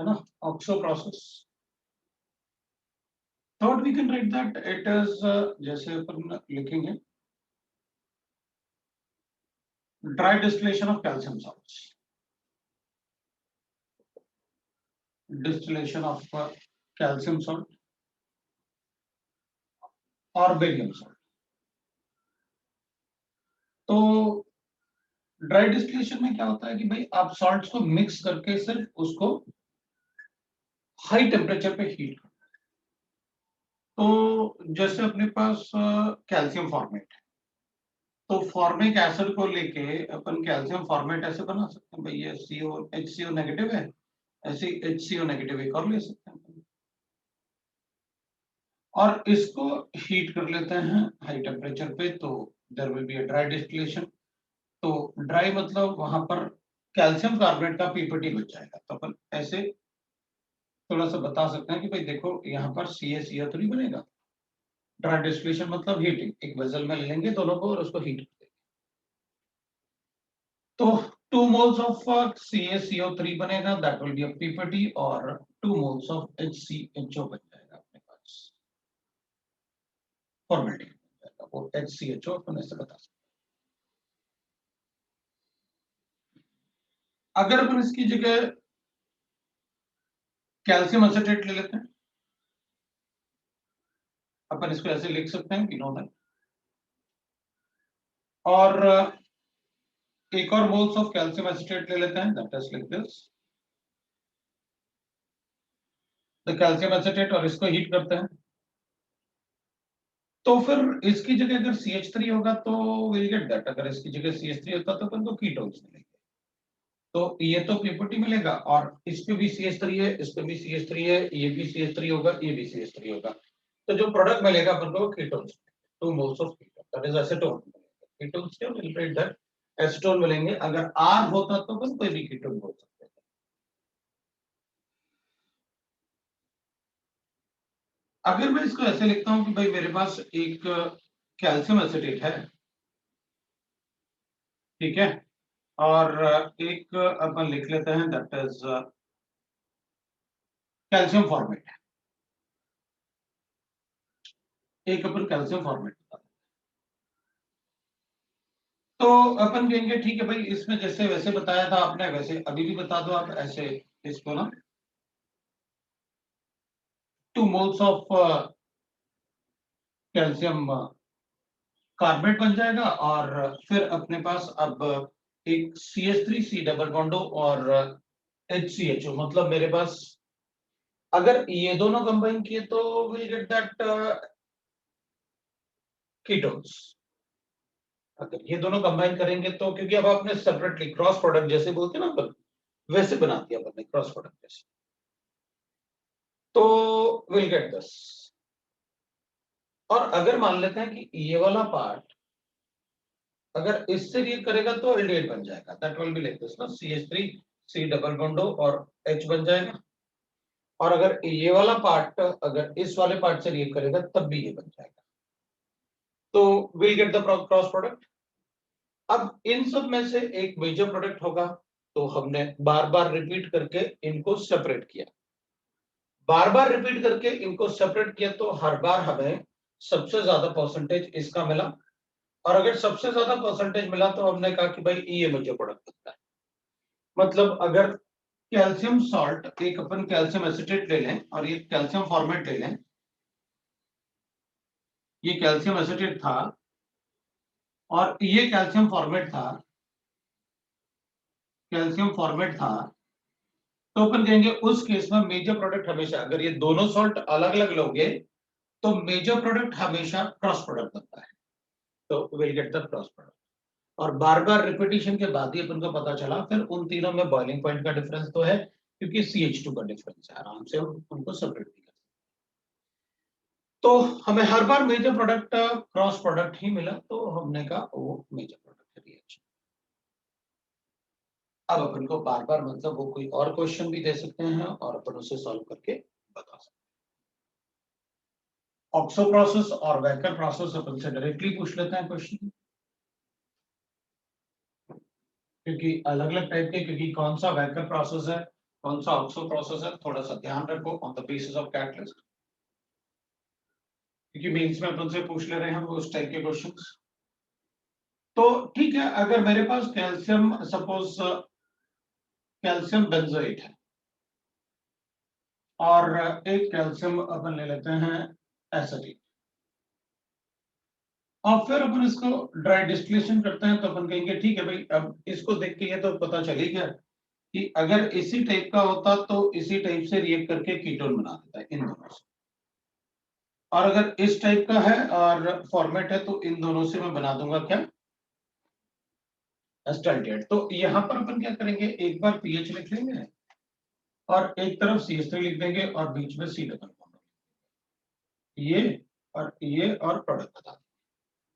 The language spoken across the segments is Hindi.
है ना, oxo process. Third we can write that it is, जैसे अपन लिखेंगे dry distillation of calcium salts, distillation of calcium salt और बेरियम सॉल्ट। तो ड्राई डिस्टिलेशन में क्या होता है कि भाई आप सॉल्ट्स को मिक्स करके सिर्फ उसको हाई टेम्परेचर पे हीट करते हैं। तो जैसे अपने पास कैल्शियम फॉर्मेट है, तो फॉर्मिक एसिड को लेके अपन कैल्शियम फॉर्मेट ऐसे बना सकते हैं भाई, ये CO HCO नेगेटिव है, ऐसे HCO नेगेटिव एक और ले सकते हैं और इसको हीट कर लेते हैं हाई टेम्परेचर पे, तो there will be a dry distillation. तो ड्राई मतलब वहां पर कैल्शियम कार्बोनेट का पीपीटी बच जाएगा। तो अपन ऐसे थोड़ा सा बता सकते हैं कि भाई देखो यहाँ पर CaCO3 बनेगा। ड्राई डिस्टिलेशन मतलब हीटिंग, एक वेसल में लेंगे दोनों को और उसको हीट कर देंगे। तो 2 moles of CaCO3 बनेगा, that will be a PPT, और 2 moles of HCHO बन जाएगा अपने पास, फॉर्मेलिटी बन जाएगा वो HCHO अपन ऐसे बता सकते हैं। अगर अपन इसकी जगह कैल्शियम एसिटेट ले लेते हैं, अपन इसको ऐसे लिख सकते हैं, नो दैट, और एक और मोल्स ऑफ कैल्शियम एसिटेट ले लेते हैं, that is like this the calcium acetate, और इसको हीट करते हैं। तो फिर इसकी जगह अगर CH3 होगा तो विल गेट दैट, अगर इसकी जगह CH3 होता तो अपन को कीटोन्स मिलेंगे। तो ये तो पीपीटी मिलेगा, और इस पे भी CH3 है, इस पे भी CH3 है, ये भी CH3 होगा, ये भी CH3 होगा। तो जो प्रोडक्ट मिलेगा अपन को ketones, 2 moles of ketone, that is acetone. Ketones क्या विल गेट दैट एसीटोन मिलेंगे। अगर R होता तो अपन कोई भी कीटोन बोल सकते हैं। अगर मैं इसको ऐसे लिखता हूं कि भाई मेरे पास एक कैल्शियम एसिटेट है, ठीक है, और एक अपन लिख लेते हैं दैट इज कैल्शियम फॉर्मेट है, एक अपन कैल्शियम फॉर्मेट बता दें। तो अपन कहेंगे ठीक है भाई, इसमें जैसे वैसे बताया था आपने वैसे अभी भी बता दो आप ऐसे, इसको ना 2 moles ऑफ कैल्शियम कार्बोनेट बन जाएगा, और फिर अपने पास अब एक CH3C डबल बॉन्डो और HCHO, मतलब मेरे पास अगर ये दोनों कंबाइन किए तो विल गेट दैट कीटोन्स। अगर ये दोनों कंबाइन करेंगे तो, क्योंकि अब आपने सेपरेटली क्रॉस प्रोडक्ट जैसे बोलते हैं ना अपन, वैसे बना दिया अपन ने क्रॉस प्रोडक्ट जैसे, तो विल गेट दिस। और अगर मान लेते हैं कि ये वाला पार्ट अगर इससे रिएक्ट करेगा तो एल्डिहाइड बन जाएगा, that will be like this ना, CH3C डबल बॉन्डो और H बन जाएगा। और अगर ये वाला पार्ट अगर इस वाले पार्ट से रिएक्ट करेगा तब भी ये बन जाएगा, तो will get the cross product. अब इन सब में से एक मेजर प्रोडक्ट होगा, तो हमने बार बार रिपीट करके इनको सेपरेट किया, बार बार रिपीट करके इनको सेपरेट किया, तो हर बार हमें सबसे ज्यादा परसेंटेज इसका मिला। और अगर सबसे ज्यादा परसेंटेज मिला तो हमने कहा कि भाई ये मेजर प्रोडक्ट बनता है। मतलब अगर कैल्शियम सॉल्ट, एक अपन कैल्शियम एसिटेट ले लें और ये कैल्शियम फॉर्मेट ले लें, ये कैल्शियम एसिटेट था और ये कैल्शियम फॉर्मेट था, कैल्शियम फॉर्मेट था, तो अपन कहेंगे उस केस में मेजर प्रोडक्ट हमेशा, अगर ये दोनों सॉल्ट अलग अलग लोगे तो मेजर प्रोडक्ट हमेशा क्रॉस प्रोडक्ट बनता है, तो will get the cross product. और बार बार रिपीटिशन के बाद ही अपन को पता चला, फिर उन तीनों में बॉइलिंग पॉइंट का डिफरेंस तो है, क्योंकि CH2 का डिफरेंस है, आराम से हम उनको सेपरेट भी कर सकते। तो हमें हर बार मेजर प्रोडक्ट क्रॉस प्रोडक्ट ही मिला, तो हमने कहा वो मेजर प्रोडक्ट है रिएक्शन। अब अपन को बार बार मतलब वो कोई और क्वेश्चन भी दे सकते हैं और अपन उसे सॉल्व करके बता सकते हैं। ऑक्सो प्रोसेस और वैकर प्रोसेस अपन से डायरेक्टली पूछ लेते हैं क्वेश्चन, क्योंकि अलग अलग टाइप के, क्योंकि कौन सा वैकर प्रोसेस है कौन सा ऑक्सो प्रोसेस है, थोड़ा सा ध्यान रखो on the basis of catalyst, क्योंकि मेंस में अपन से पूछ ले रहे हैं वो उस टाइप के क्वेश्चंस। तो ठीक है, अगर मेरे पास कैल्शियम, सपोज कैल्शियम बेंजोएट है और एक कैल्शियम अपन ले लेते हैं एसिटेट, और फिर अपन इसको ड्राई डिस्टिलेशन करते हैं, तो अपन कहेंगे ठीक है भाई, अब इसको देख के ये तो पता चल ही गया कि अगर इसी टाइप का होता तो इसी टाइप से रिएक्ट करके कीटोन बना देता है इन दोनों से, और अगर इस टाइप का है और फॉर्मेट है तो इन दोनों से मैं बना दूंगा क्या, एस्टाल्टिएट। तो यहाँ पर अपन क्या करेंगे, एक बार पीएच लिख लेंगे और एक तरफ CH3 लिख देंगे और बीच में C डबल बॉन्ड, ये और प्रोडक्ट बता देंगे,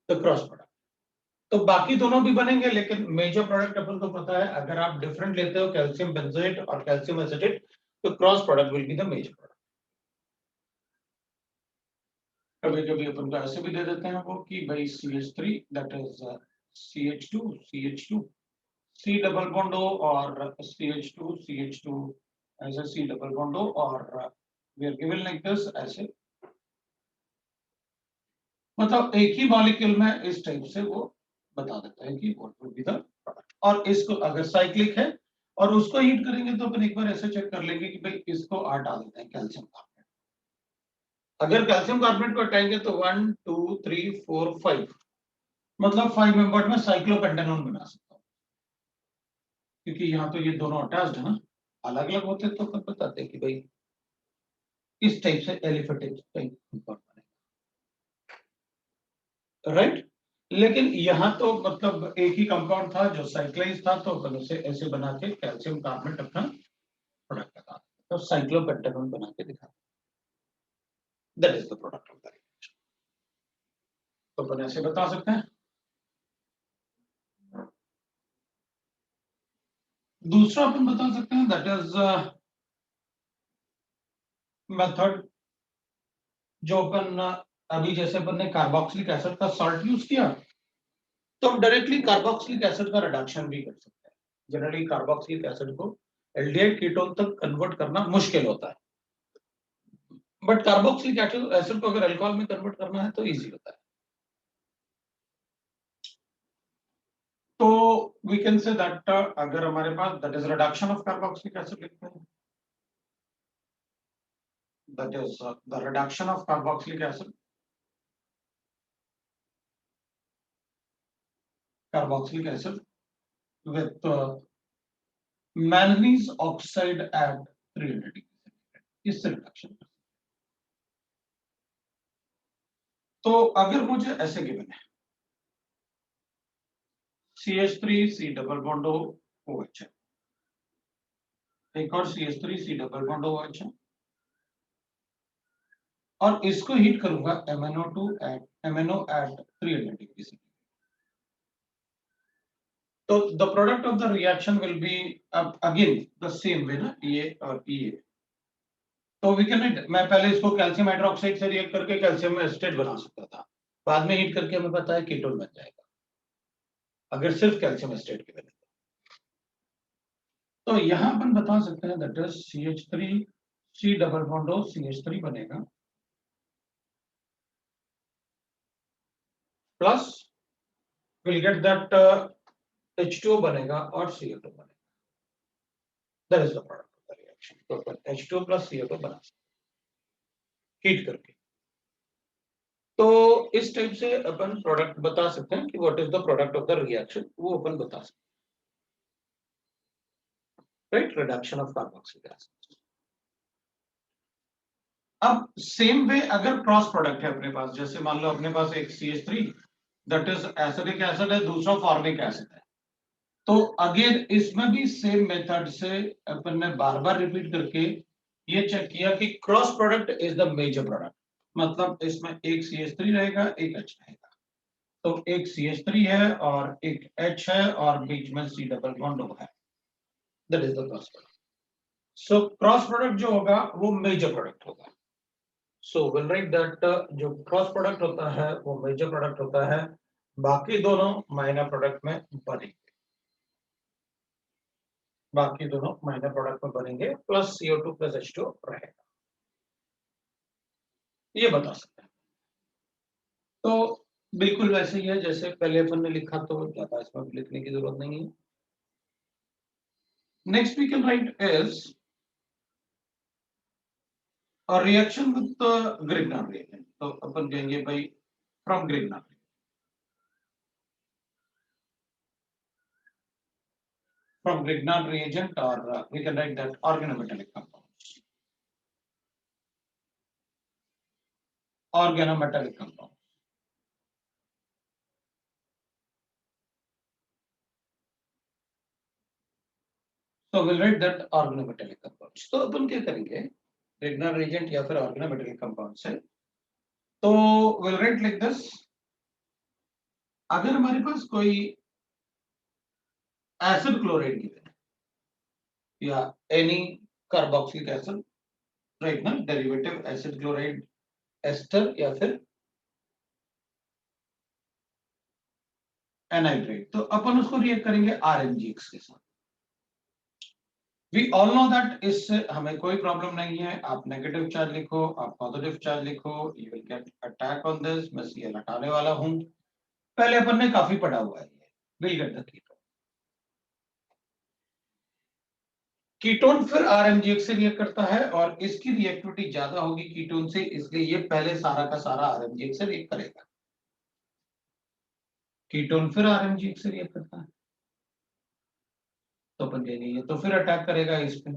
तो क्रॉस प्रोडक्ट। तो बाकी दोनों भी बनेंगे, लेकिन मेजर प्रोडक्ट अपन को पता है, अगर आप डिफरेंट लेते हो कैल्शियम बेंजोएट और कैल्शियम एसिटेट, तो cross product will be the major product. कभी कभी अपन को ऐसे भी दे देते हैं वो कि भाई CH3 that is CH2 C double bond O, और CH2 ऐसे C डबल बॉन्ड O, और we are given like this ऐसे, मतलब एक ही मॉलिक्यूल में इस टाइप से वो बता देता है कि what will be the product. और इसको अगर साइक्लिक है और उसको हीट करेंगे तो अपन एक बार ऐसे चेक कर लेंगे कि भाई इसको हटा देते हैं कैल्शियम कार्बोनेट। अगर कैल्शियम कार्बोनेट को हटाएंगे तो 1 2 3 4 5, मतलब 5 मेंबर्ड में साइक्लोपेंटेनॉन बना सकता हूँ, क्योंकि यहाँ तो ये दोनों अटैच्ड है ना, अलग अलग होते तो अपन बताते हैं कि भाई इस टाइप से एलिफेटिक टाइप कंपाउंड बनेगा, राइट। लेकिन यहाँ तो मतलब एक ही कंपाउंड था जो साइक्लाइज था, तो अपन उसे ऐसे बना के कैल्शियम कार्बोनेट अपना प्रोडक्ट लगा, तो साइक्लोपेंटेनॉन बना के दिखा, that is the product of the reaction. तो अपन ऐसे बता सकते हैं। दूसरा अपन बता सकते हैं दैट इज मेथड, जो अपन अभी जैसे अपन ने कार्बोक्सिलिक एसिड का सॉल्ट यूज किया, तो हम डायरेक्टली कार्बोक्सिलिक एसिड का रिडक्शन भी कर सकते हैं। जनरली कार्बोक्सिलिक एसिड को एल्डिहाइड कीटोन तक कन्वर्ट करना मुश्किल होता है, बट कार्बोक्सिलिक एसिड को अगर अल्कोहल में कन्वर्ट करना है तो इजी होता है। तो वी कैन से दैट अगर हमारे पास that is reduction of carboxylic acid लिखते हैं, that is the reduction of carboxylic acid, carboxylic acid with manganese oxide at 300 degree centigrade, इससे रिडक्शन। तो अगर मुझे ऐसे गिवन है CH3 C double bond OH है, एक और CH3 C double bond OH है, और इसको हीट करूंगा MnO2 at 300 डिग्री सेंटीग्रेड, तो the product of the reaction will be again the same way ना, ये और ये। तो वी कैन, मैं पहले इसको कैल्शियम हाइड्रोक्साइड से रिएक्ट करके कैल्शियम एसिटेट बना सकता था, बाद में हीट करके हमें पता है कीटोन बन जाएगा अगर सिर्फ कैल्शियम एसिटेट के बने। तो यहां अपन बता सकते हैं that is CH3 C double bond O CH3 बनेगा, plus will get that H2O बनेगा और CO2 बनेगा, that is the product of the reaction. तो अपन H2O प्लस CO2 बना हीट करके। तो इस टाइप से अपन प्रोडक्ट बता सकते हैं कि what is the product of the reaction, वो अपन बता सकते हैं, right, reduction of carboxylic acid. अब सेम वे अगर क्रॉस प्रोडक्ट है अपने पास, जैसे मान लो अपने पास एक CH3 that is acidic acid है, दूसरा फॉर्मिक एसिड है, तो अगेन इसमें भी सेम मेथड से अपन ने बार बार रिपीट करके ये चेक किया कि cross product is the major product, मतलब इसमें एक CH3 रहेगा एक H रहेगा, तो एक CH3 है और एक H है और बीच में C डबल बॉन्ड O है, that is the cross product. So cross product जो होगा वो मेजर प्रोडक्ट होगा। सो विल राइट दैट जो क्रॉस प्रोडक्ट होता है वो मेजर प्रोडक्ट होता है, बाकी दोनों माइनर प्रोडक्ट में बनेंगे। बाकी दोनों माइनर प्रोडक्ट में बनेंगे, प्लस CO2 प्लस H2O रहेगा, ये बता सकते हैं। तो बिल्कुल वैसे ही है जैसे पहले अपन ने लिखा, तो ज्यादा इसमें लिखने की जरूरत नहीं है। Next we can write is a reaction with the Grignard reagent, तो अपन कहेंगे भाई from Grignard, from Grignard reagent, or we can write that organometallic compounds, organometallic compounds. So we'll write that organometallic compounds. तो अपन क्या करेंगे, Grignard reagent या फिर organometallic compounds है, तो we'll write like this. अगर हमारे पास कोई एसिड क्लोराइड गिवन है या एनी कार्बोक्सिलिक एसिड, राइट ना, डेरिवेटिव एसिड क्लोराइड एस्टर या फिर एनाइड्रेट, तो अपन उसको रिएक्ट करेंगे RMGX के साथ। We all know that इससे हमें कोई प्रॉब्लम नहीं है, आप नेगेटिव चार्ज लिखो, आप पॉजिटिव चार्ज लिखो, you will get attack on this, मैं CL हटाने वाला हूं, पहले अपन ने काफी पढ़ा हुआ है ये, we'll get the ketone. Ketone फिर RMGX से रिएक्ट करता है और इसकी रिएक्टिविटी ज्यादा होगी कीटोन से, इसलिए ये पहले सारा का सारा RMGX से रिएक्ट करेगा। कीटोन फिर RMGX से रिएक्ट करता है, तो अपन कहेंगे ये तो फिर अटैक करेगा इस पे,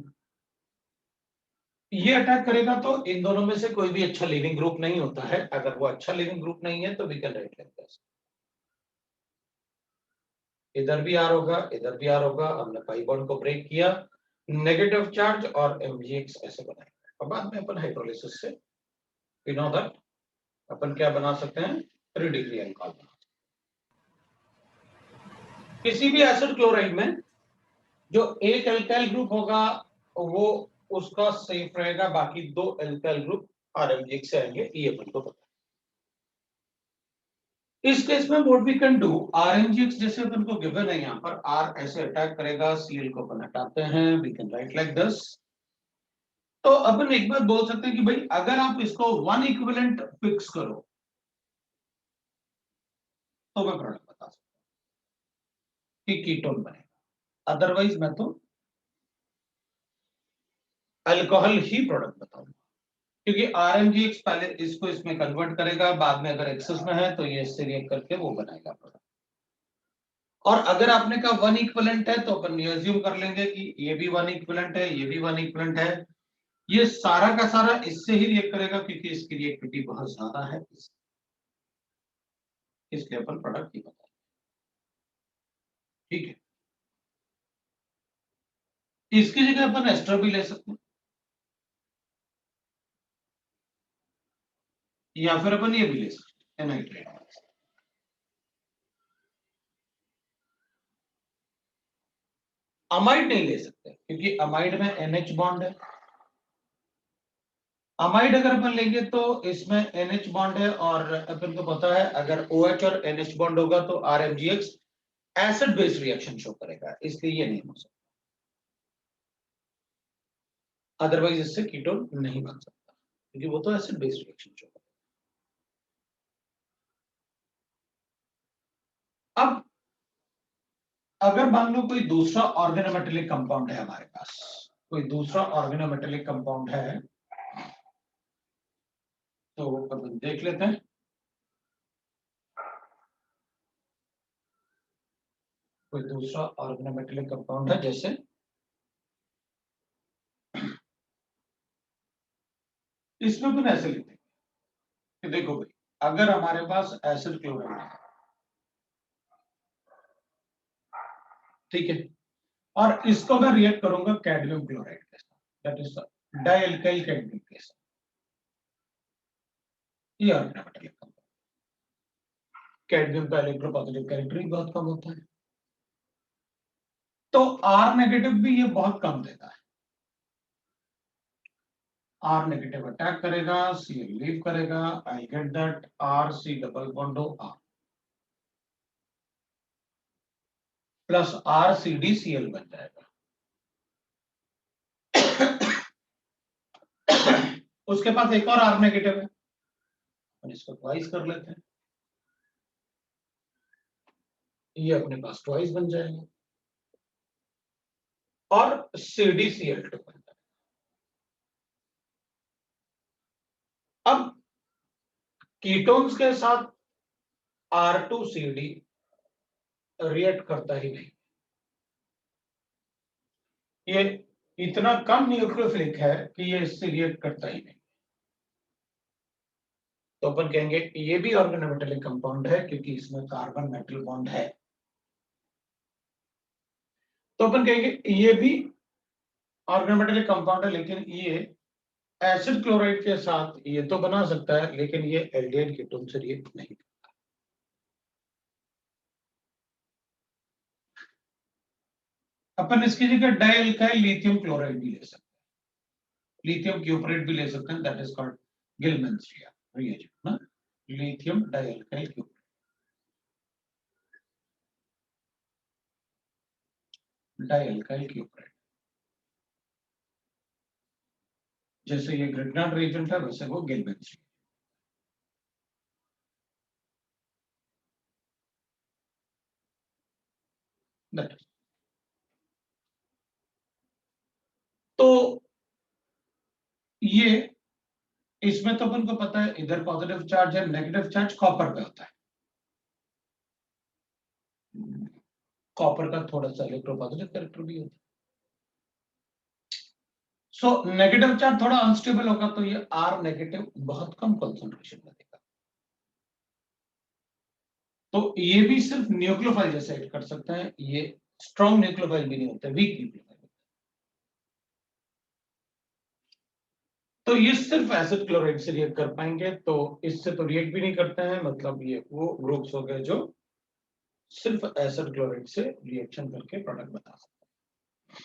ये अटैक करेगा, तो इन दोनों में से कोई भी अच्छा लिविंग ग्रुप नहीं होता है। अगर वो अच्छा लिविंग ग्रुप नहीं है तो we can write like this, इधर भी R होगा, इधर भी R होगा, हमने पाई बॉन्ड को ब्रेक किया, नेगेटिव चार्ज और MgX ऐसे बनाएंगे, और बाद में अपन हाइड्रोलिसिस से वी नो दैट अपन क्या बना सकते हैं, 3 डिग्री अल्कोहल बना। किसी भी एसिड क्लोराइड में जो एक एल्काइल ग्रुप होगा वो उसका सेफ रहेगा, बाकी 2 एल्काइल ग्रुप RMGX से आएंगे, ये अपन को पता है। इस केस में what we can do, RMGX जैसे अपन को गिवन है, यहाँ पर R ऐसे अटैक करेगा, Cl को अपन हटाते हैं, we can write like this. तो अपन एक बात बोल सकते हैं कि भाई अगर आप इसको 1 इक्विवेलेंट फिक्स करो तो मैं प्रोडक्ट बता सकता हूं कि कीटोन बनेगा, अदरवाइज मैं तो अल्कोहल ही प्रोडक्ट बताऊंगा, क्योंकि RMGX पहले इसको इसमें कन्वर्ट करेगा, बाद में अगर एक्सेस में है तो ये इससे रिएक्ट करके वो बनाएगा प्रोडक्ट। और अगर आपने कहा 1 इक्विवेलेंट है तो अपन ये अज्यूम कर लेंगे कि ये भी 1 इक्विवेलेंट है, ये भी 1 इक्विवेलेंट है, ये सारा का सारा इससे ही रिएक्ट करेगा क्योंकि इसकी रिएक्टिविटी बहुत ज्यादा है, इसलिए अपन प्रोडक्ट ही बताएंगे, ठीक है। इसकी जगह अपन एस्टर भी ले सकते हैं, या फिर अपन ये भी ले सकते हैं एनाइड्रेट। अमाइड नहीं ले सकते क्योंकि अमाइड में NH बॉन्ड है, अमाइड अगर अपन लेंगे तो इसमें NH बॉन्ड है, और अपन को पता है अगर OH और NH बॉन्ड होगा तो RMGX acid based reaction show करेगा, इसलिए ये नहीं हो सकता, अदरवाइज इससे कीटोन नहीं बन सकता क्योंकि वो तो एसिड बेस्ड रिएक्शन शो करेगा। अब अगर मान लो कोई दूसरा ऑर्गेनोमेटेलिक कंपाउंड है हमारे पास, कोई दूसरा ऑर्गेनोमेटेलिक कंपाउंड है, तो अपन देख लेते हैं। कोई दूसरा ऑर्गेनोमेटेलिक कंपाउंड है, जैसे इसमें अपन ऐसे लिखते हैं कि देखो भाई अगर हमारे पास एसिड क्लोराइड है, ठीक है, और इसको मैं रिएक्ट करूंगा कैडमियम क्लोराइड के साथ, दैट इज डाइअल्काइल कैडमियम के साथ, ये ऑर्गेनोमेटेलिक कंपाउंड, कैडमियम का इलेक्ट्रोपॉजिटिव कैरेक्टर ही बहुत कम होता है, तो R नेगेटिव भी ये बहुत कम देता है, R नेगेटिव अटैक करेगा, Cl लीव करेगा, I get that RC double bond R plus RCDCl बन जाएगा, उसके पास एक और R नेगेटिव है, और इसको ट्वाइस कर लेते हैं, ये अपने पास ट्वाइस बन जाएगा और CdCl2 बन जाएगा। अब कीटोन्स के साथ R2CD रिएक्ट करता ही नहीं, ये इतना कम न्यूक्लियोफिलिक है कि ये इससे रिएक्ट करता ही नहीं। तो अपन कहेंगे ये भी ऑर्गेनोमेटेलिक कंपाउंड है क्योंकि इसमें कार्बन मेटल बॉन्ड है। तो अपन कहेंगे ये भी ऑर्गेनोमेटेलिक कंपाउंड है, लेकिन ये एसिड क्लोराइड के साथ ये तो बना सकता है, लेकिन ये एल्डिहाइड कीटोन से रिएक्ट नहीं। अपन इसकी जगह डाइअल्काइल लिथियम क्लोराइड भी ले सकते हैं, लिथियम क्यूपरेट भी ले सकते हैं, दैट इज कॉल्ड गिलमैन्स रिएजेंट ना, लिथियम डाइअल्काइल क्यूपरेट, डाइअल्काइल क्यूपरेट। जैसे ये ग्रिग्नार्ड रिएजेंट है, वैसे वो गिलमैन्स। तो ये इसमें तो अपन को पता है इधर पॉजिटिव चार्ज है, नेगेटिव चार्ज कॉपर पे होता है, कॉपर का थोड़ा सा इलेक्ट्रोपॉजिटिव कैरेक्टर भी होता है। सो नेगेटिव चार्ज थोड़ा अनस्टेबल होगा, तो ये आर नेगेटिव बहुत कम कंसंट्रेशन में देगा। तो ये भी सिर्फ न्यूक्लियोफाइल जैसे एक्ट कर सकते हैं, ये स्ट्रॉन्ग न्यूक्लियोफाइल भी नहीं होते, वीक न्यूक्लियोफाइल। तो ये सिर्फ एसिड क्लोराइड से रिएक्ट कर पाएंगे, तो इससे तो रिएक्ट भी नहीं करते हैं, मतलब ये वो ग्रुप्स हो गए जो सिर्फ एसिड क्लोराइड से रिएक्शन करके प्रोडक्ट बना सकते हैं।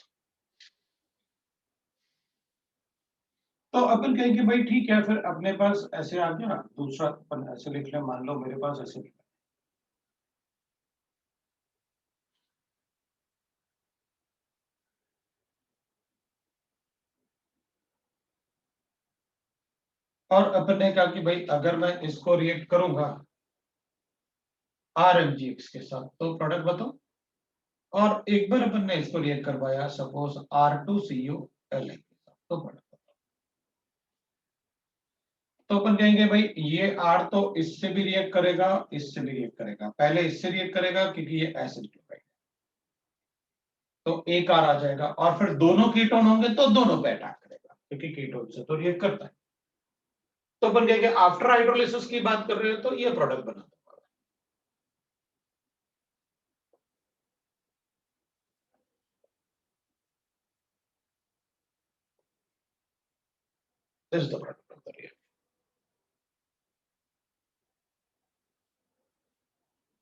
तो अपन कहेंगे भाई ठीक है, फिर अपने पास ऐसे आ गया, दूसरा अपन ऐसे लिख लें, मान लो मेरे पास ऐसे लिखा, और अपन ने कहा कि भाई अगर मैं इसको रिएक्ट करूंगा RMgx के साथ तो प्रोडक्ट बताओ, और एक बार अपन ने इसको रिएक्ट करवाया सपोज R2CuLi के साथ, तो प्रोडक्ट बताओ। तो अपन कहेंगे भाई ये R तो इससे भी रिएक्ट करेगा, इससे भी रिएक्ट करेगा, पहले इससे रिएक्ट करेगा क्योंकि ये एसिड क्लोराइड, तो एक R आ जाएगा, और फिर दोनों कीटोन होंगे तो दोनों पे अटैक करेगा क्योंकि कीटोन से तो रिएक्ट करता है। तो अपन कहेंगे आफ्टर हाइड्रोलिसिस की बात कर रहे हो तो ये प्रोडक्ट बना दो। This is the product of the reaction,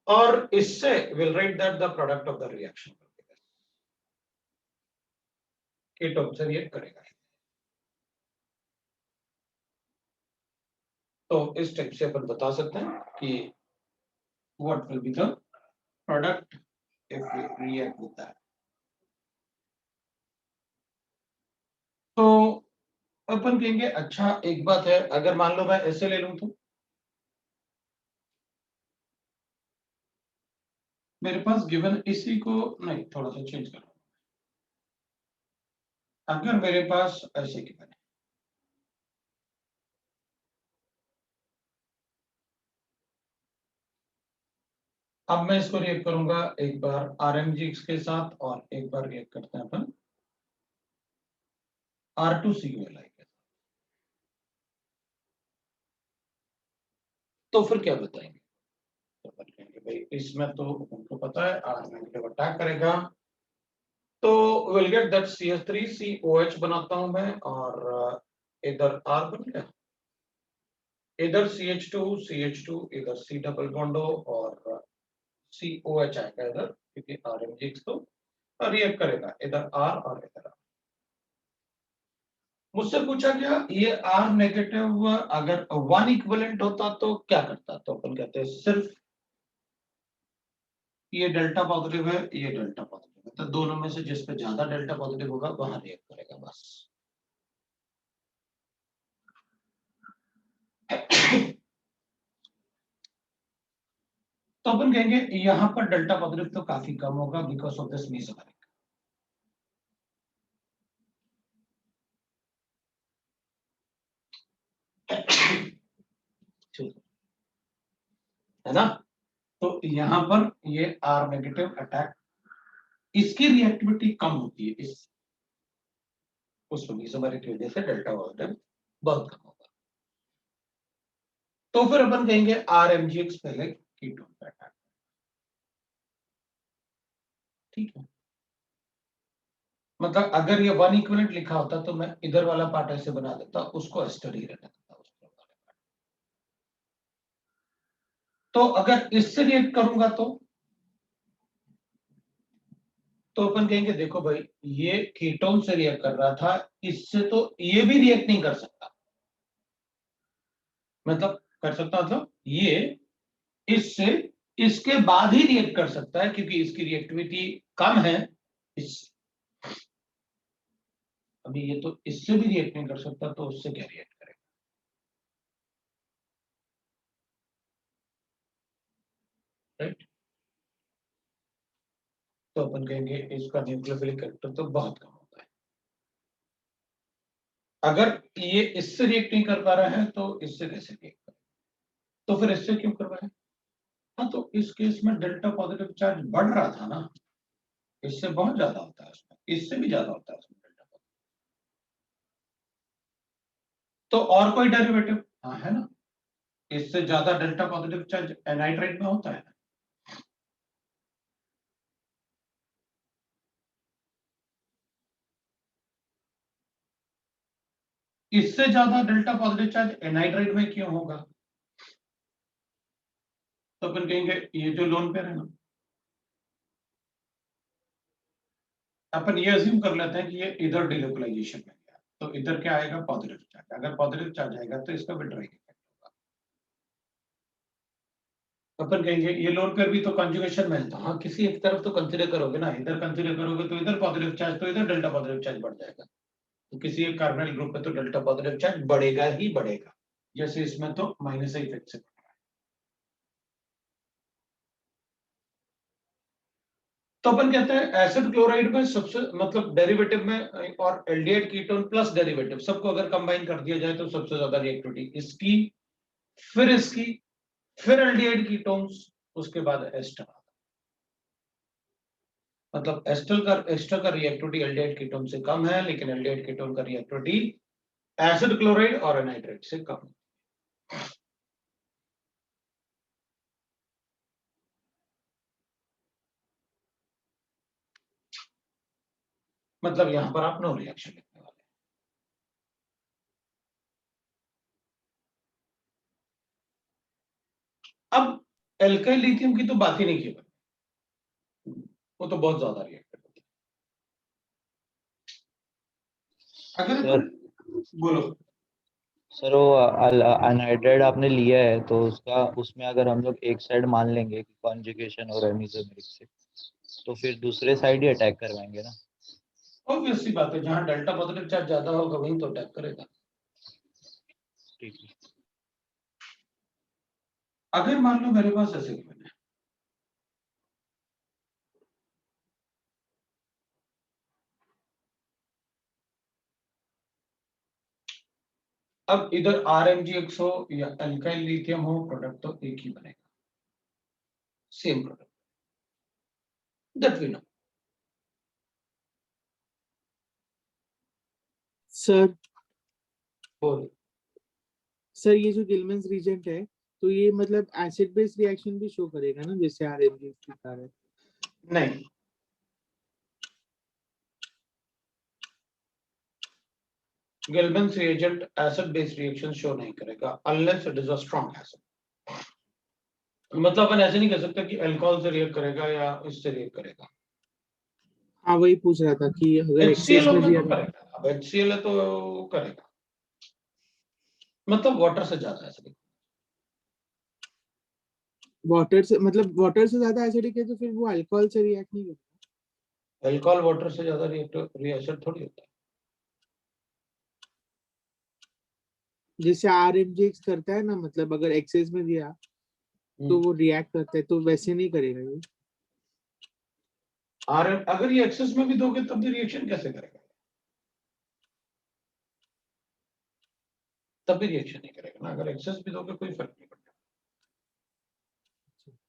और इससे will write that the product of the reaction ketone से रिएक्ट करेगा। तो इस टाइप से अपन बता सकते हैं कि what will be the product if we react with that. तो अपन कहेंगे अच्छा एक बात है, अगर मान लो मैं ऐसे ले लूं तो मेरे पास गिवन इसी को, नहीं थोड़ा सा चेंज करो, अगर मेरे पास ऐसे गिवन है, अब मैं इसको रिएक्ट करूंगा एक बार RMgx के साथ, और एक बार रिएक्ट करते हैं अपन R2CuLi के साथ, तो फिर क्या बताएंगे? तो अपन कहेंगे भाई इसमें तो उनको पता है R नेगेटिव अटैक करेगा, तो विल गेट दैट CH3COH बनाता हूं मैं, और इधर R बन गया, इधर CH2 इधर C डबल बॉन्डो और COH आएगा इधर, क्योंकि RMgx तो रिएक्ट करेगा इधर R और इधर R। मुझसे पूछा गया ये R नेगेटिव अगर 1 इक्विवेलेंट होता तो क्या करता, तो अपन कहते हैं सिर्फ ये डेल्टा पॉजिटिव है, ये डेल्टा पॉजिटिव है, तो दोनों में से जिस पे ज्यादा डेल्टा पॉजिटिव होगा वहां रिएक्ट करेगा बस। तो अपन कहेंगे यहां पर डेल्टा पॉजिटिव तो काफी कम होगा बिकॉज ऑफ दिस मेसोमेरिक, है ना। तो यहां पर ये आर नेगेटिव अटैक, इसकी रिएक्टिविटी कम होती है, इस उस मेसोमेरिक की वजह से डेल्टा पॉजिटिव बहुत कम होगा। तो फिर अपन कहेंगे RMGX पहले कीटोन पे अटैक, ठीक है। मतलब अगर ये 1 इक्विवेलेंट लिखा होता तो मैं इधर वाला पार्ट ऐसे बना देता, उसको एस्टर ही रहने देता उसको वाला पार्ट। तो अगर इससे रिएक्ट करूंगा तो अपन कहेंगे देखो भाई ये कीटोन से रिएक्ट कर रहा था, इससे तो ये भी रिएक्ट नहीं कर सकता, मतलब कर सकता मतलब ये इससे इसके बाद ही रिएक्ट कर सकता है क्योंकि इसकी रिएक्टिविटी कम है। इस अभी ये तो इससे भी रिएक्ट नहीं कर सकता तो उससे क्या रिएक्ट करेगा, राइट। तो अपन कहेंगे इसका न्यूक्लियोफिलिक कैरेक्टर तो बहुत कम होता है। अगर ये इससे रिएक्ट नहीं कर पा रहा है तो इससे कैसे रिएक्ट करेगा, तो फिर इससे क्यों कर रहा है। हाँ तो इस केस में डेल्टा पॉजिटिव चार्ज बढ़ रहा था ना, इससे बहुत ज्यादा होता है उसमें, इससे भी ज्यादा होता है उसमें डेल्टा पॉजिटिव। तो और कोई डेरिवेटिव, हाँ है ना, इससे ज्यादा डेल्टा पॉजिटिव चार्ज एनाइड्राइड में होता है। इससे ज्यादा डेल्टा पॉजिटिव चार्ज एनाइड्राइड में क्यों होगा, तो अपन कहेंगे ये जो लोन पेयर है ना, अपन ये अज्यूम कर लेते हैं कि ये इधर डिलोकलाइजेशन में गया, तो इधर क्या आएगा पॉजिटिव चार्ज, अगर पॉजिटिव चार्ज आएगा तो इसका विड्रॉइंग इफेक्ट होगा। अपन कहेंगे ये लोन पेयर भी तो कंजुगेशन में है, तो हाँ किसी एक तरफ तो कंसीडर करोगे ना, इधर कंसीडर करोगे तो इधर पॉजिटिव चार्ज, तो इधर डेल्टा पॉजिटिव चार्ज बढ़ जाएगा, तो किसी एक कार्बोनाइल ग्रुप में तो डेल्टा पॉजिटिव चार्ज बढ़ेगा ही बढ़ेगा, जैसे इसमें तो माइनस इफेक्ट से। तो अपन कहते हैं एसिड क्लोराइड में सबसे मतलब डेरिवेटिव में और एल्डिहाइड कीटोन प्लस डेरिवेटिव सबको अगर कंबाइन कर दिया जाए तो सबसे ज्यादा रिएक्टिविटी इसकी, फिर इसकी, फिर एल्डिहाइड कीटोन्स, उसके बाद एस्टर। मतलब एस्टर का रिएक्टिविटी एल्डिहाइड कीटोन से कम है, लेकिन एल्डिहाइड कीटोन का रिएक्टिविटी एसिड क्लोराइड और एनाइड्रेट से कम है। मतलब यहां पर आप नो रिएक्शन लिखने वाले। अब एल्काइल लिथियम की तो बात ही नहीं की, वो तो बहुत ज्यादा रिएक्टिव होती है। अगर सर बोलो सर वो अनहाइड्रेट आपने लिया है तो उसका उसमें अगर हम लोग एक साइड मान लेंगे कि कॉन्जुगेशन और मेसोमेरिक से, तो फिर दूसरे साइड ही अटैक करवाएंगे ना। ऑब्वियस सी बात है, जहां डेल्टा पॉजिटिव चार्ज ज्यादा होगा वहीं तो अटैक करेगा। ठीक है। अगर मान लो मेरे पास ऐसे गिवन है, अब इधर RMgX हो या अल्काइल लिथियम हो, प्रोडक्ट तो एक ही बनेगा, same product, that we know. Sir बोल सर ये जो गिलमैन्स रीजेंट है तो ये मतलब एसिड बेस रिएक्शन भी शो करेगा ना, जैसे आरएमजी की तरह। नहीं, Gilman's reagent acid base reaction show नहीं करेगा unless it is a strong acid. मतलब अपन ऐसे नहीं कह सकते कि अल्कोहल से रिएक्ट करेगा या इससे रिएक्ट करेगा। हाँ वही पूछ रहा था कि अगर एक्सेस HCl में में दिया तो करेगा, अब HCl है तो करेगा, मतलब वाटर से ज्यादा एसिडिक। वाटर से, मतलब वाटर से ज्यादा एसिडिक है तो फिर वो अल्कोहल से रिएक्ट नहीं करता। अल्कोहल वाटर से ज्यादा रिएक्शन थोड़ी होता है। जैसे आरएमजीएक्स करता है ना, मतलब अगर एक्सेस में दिया तो वो रिएक्ट करता है, तो वैसे नहीं करेगा ये। और अगर ये एक्सेस में भी दोगे तब भी रिएक्शन कैसे करेगा? तब भी रिएक्शन नहीं करेगा ना, अगर एक्सेस भी दोगे कोई फर्क नहीं पड़ता।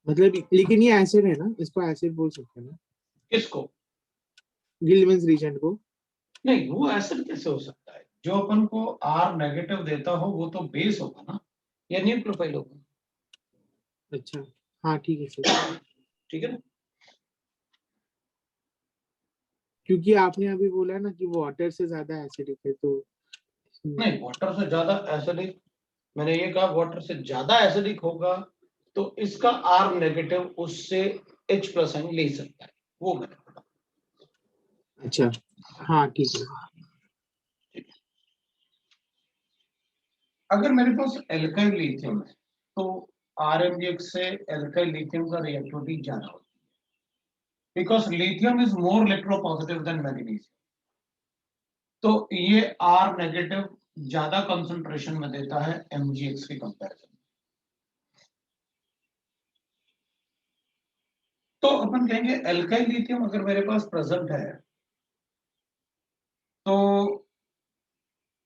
मतलब लेकिन ये एसिड है ना, इसको एसिड बोल सकते हैं ना, किसको? गिलमेंस रीजन को। नहीं, वो एसिड कैसे हो सकता है? जो अपन को आर नेगेटिव देता हो वो तो बेस होगा ना, या न्यूक्लियोफाइल होगा। अच्छा, हाँ ठीक है सर। ठीक है ना? क्योंकि आपने अभी बोला ना कि वाटर से ज्यादा एसिडिक है, तो नहीं, वाटर से ज्यादा एसिडिक, मैंने ये कहा वाटर से ज्यादा एसिडिक होगा तो इसका आर नेगेटिव उससे H प्लस आयन ले सकता है, वो मैंने बोला। अच्छा, हाँ ठीक है। अगर मेरे पास एल्काइल लिथियम है तो RMgX से एल्काइल लिथियम का रिएक्टिविटी ज्यादा होती है, because lithium is more electropositive than magnesium, तो ये आर नेगेटिव ज्यादा कंसंट्रेशन में देता है MgX की कंपैरिजन। तो अपन कहेंगे एल्काइल लिथियम अगर मेरे पास प्रेजेंट है तो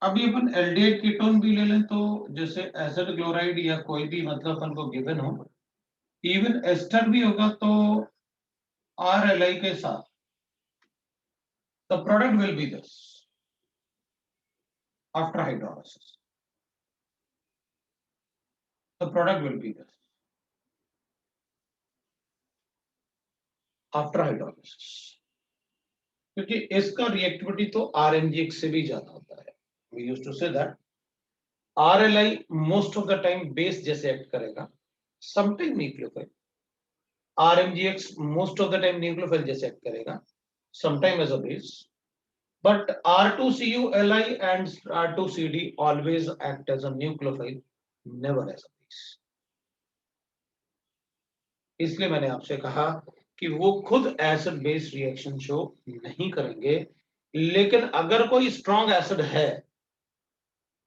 अभी अपन एल्डिहाइड कीटोन भी ले लें, तो जैसे एसिड क्लोराइड या कोई भी मतलब अपन को गिवन हो, इवन एस्टर भी होगा तो RLi के साथ the product will B this after hydrolysis, the product will B this after hydrolysis, क्योंकि इसका रिएक्टिविटी तो RMgX से भी ज्यादा होता है। We used to say that RLi most of the time base जैसे एक्ट करेगा, sometime nucleophile. RMgX most of the time nucleophile जैसे एक्ट करेगा, sometime as a base, but R2CuLi and R2CD always act as a nucleophile, never as a base. इसलिए मैंने आपसे कहा कि वो खुद एसिड बेस रिएक्शन शो नहीं करेंगे, लेकिन अगर कोई स्ट्रॉन्ग एसिड है,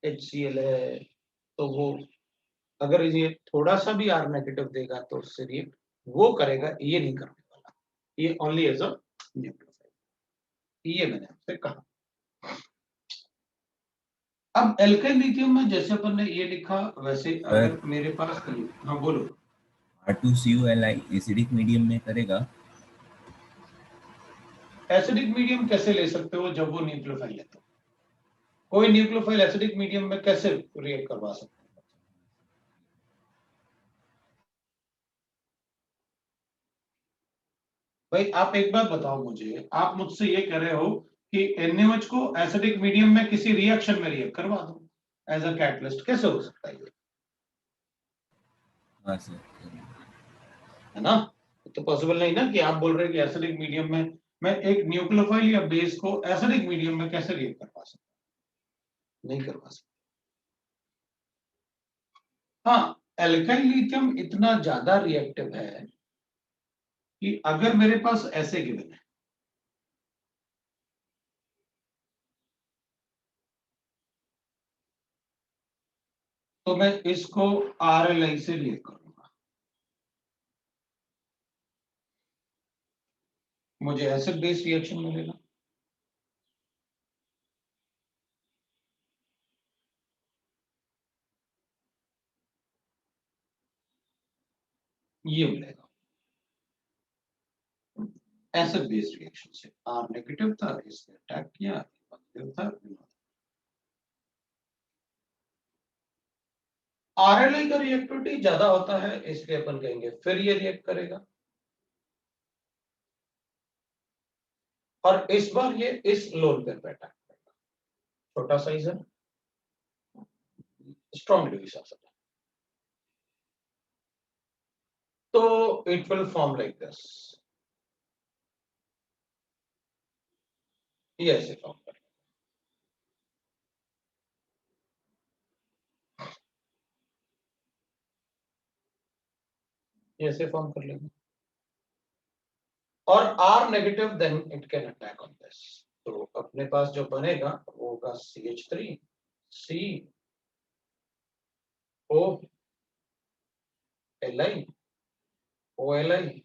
HCl है, तो वो अगर ये थोड़ा सा भी R नेगेटिव देगा तो उससे रिएक्ट वो करेगा, ये नहीं करने वाला, ये ओनली एज अ न्यूक्लियोफाइल। ये मैंने आपसे कहा। अब एल्काइल लिथियम में जैसे अपन ने ये लिखा वैसे अगर मेरे पास, हाँ बोलो। R2CuLi एसिडिक मीडियम में करेगा। एसिडिक मीडियम कैसे ले सकते हो जब वो न्यूक्लियोफाइल है? तो कोई न्यूक्लियोफाइल एसिडिक मीडियम में कैसे रिएक्ट करवा सकते हैं? भाई आप एक बात बताओ मुझे, आप मुझसे ये कह रहे हो कि NaOH को एसिडिक मीडियम में किसी रिएक्शन में रिएक्ट करवा दो एज अ कैटलिस्ट, कैसे हो सकता है ये? हाँ सर। है ना? तो पॉसिबल नहीं ना कि आप बोल रहे हैं कि एसिडिक मीडियम में मैं एक न्यूक्लियोफाइल या बेस को एसिडिक मीडियम में कैसे रिएक्ट करवा सकता हूं? नहीं करवा सकता। हाँ, एल्काइल लिथियम इतना ज्यादा रिएक्टिव है कि अगर मेरे पास ऐसे गिवन है, तो मैं इसको RLi से रिएक्ट करूंगा, मुझे एसिड बेस रिएक्शन मिलेगा। ये मिलेगा एसिड बेस रिएक्शन से। R नेगेटिव था, इसने अटैक किया, पॉजिटिव था। RLi का रिएक्टिविटी ज्यादा होता है, इसलिए अपन कहेंगे फिर ये रिएक्ट करेगा, और इस बार ये इस लोन पेयर पे अटैक करेगा। छोटा साइज है, स्ट्रॉन्गली भी जा सकता है, तो it will form like this, ये ऐसे फॉर्म करेगा। ये ऐसे फॉर्म कर लेंगे, और R negative then it can attack on this, तो अपने पास जो बनेगा वो होगा CH3 CO Li, OLi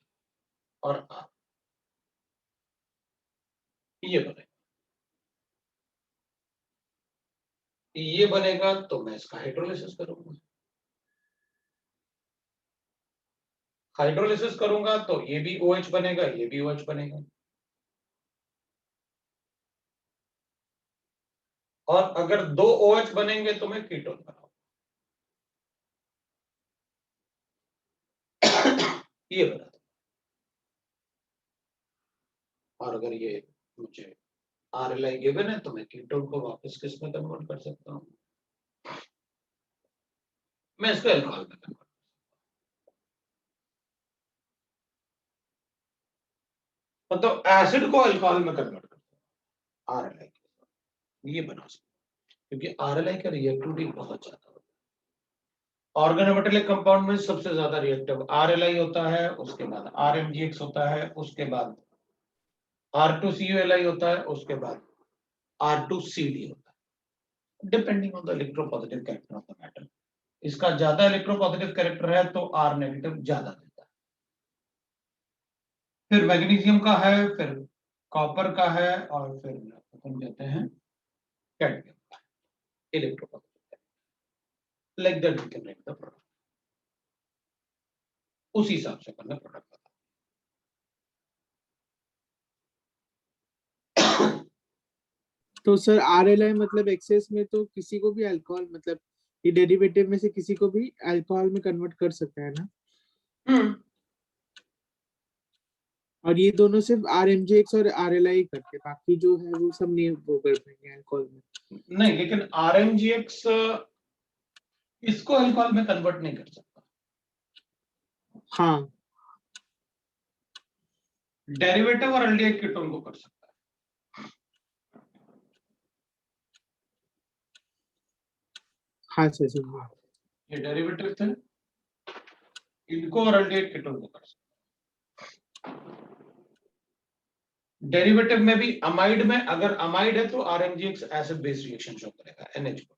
और R, ये बनेगा। ये बनेगा तो मैं इसका हाइड्रोलिसिस करूंगा। हाइड्रोलिसिस करूंगा तो ये भी OH बनेगा, ये भी OH बनेगा। और अगर दो OH बनेंगे तो मैं कीटोन बनाऊंगा। ये बना दो। और अगर ये मुझे RLi गिवन है तो मैं कीटोन को वापस किस में कन्वर्ट कर सकता हूँ? मैं इसको अल्कोहल में कन्वर्ट। मतलब एसिड को अल्कोहल में कन्वर्ट करता हूँ RLi के साथ, ये बना सकता हूँ। क्योंकि RLi का रिएक्टिविटी बहुत ज्यादा होता है। ऑर्गेनोमेटेलिक कंपाउंड में सबसे ज्यादा रिएक्टिव RLi होता है, उसके बाद RMgX होता है, उसके बाद R2CuLi होता है, उसके बाद R2CD होता है, depending on the electropositive character of the metal. इसका ज्यादा इलेक्ट्रोपॉजिटिव कैरेक्टर है तो R नेगेटिव ज्यादा देता है। फिर मैग्नीशियम का है, फिर कॉपर का है, और फिर अपन कहते हैं कैडमियम का है electropositive. Like that we can write the product. उसी हिसाब से अपन ने प्रोडक्ट बता। तो सर RLi मतलब एक्सेस में तो किसी को भी अल्कोहल, मतलब ये डेरिवेटिव में से किसी को भी अल्कोहल में कन्वर्ट कर सकता है ना? और ये दोनों सिर्फ RMgX और RLi करते हैं, बाकी जो है वो सब नहीं वो कर पाएंगे अल्कोहल में। नहीं, लेकिन RMgX इसको अल्कोहल में कन्वर्ट नहीं कर सकता। हाँ डेरिवेटिव और एल्डिहाइड कीटोन को कर सकता है। हाँ सर समझा। ये डेरिवेटिव थे, इनको और एल्डिहाइड कीटोन को कर सकता है। डेरिवेटिव में भी अमाइड में, अगर अमाइड है तो RMgX acid base reaction show करेगा NH को,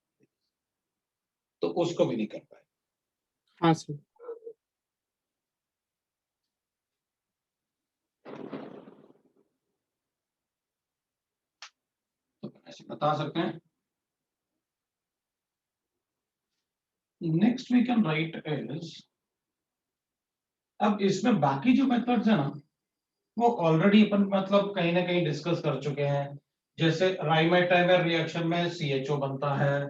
तो उसको भी नहीं कर पाए। हाँ सर। तो ऐसे बता सकते हैं। Next we can write is, अब इसमें बाकी जो मेथड्स है ना वो ऑलरेडी अपन मतलब कहीं ना कहीं डिस्कस कर चुके हैं। जैसे राइमेटाइमर रिएक्शन में CHO बनता है,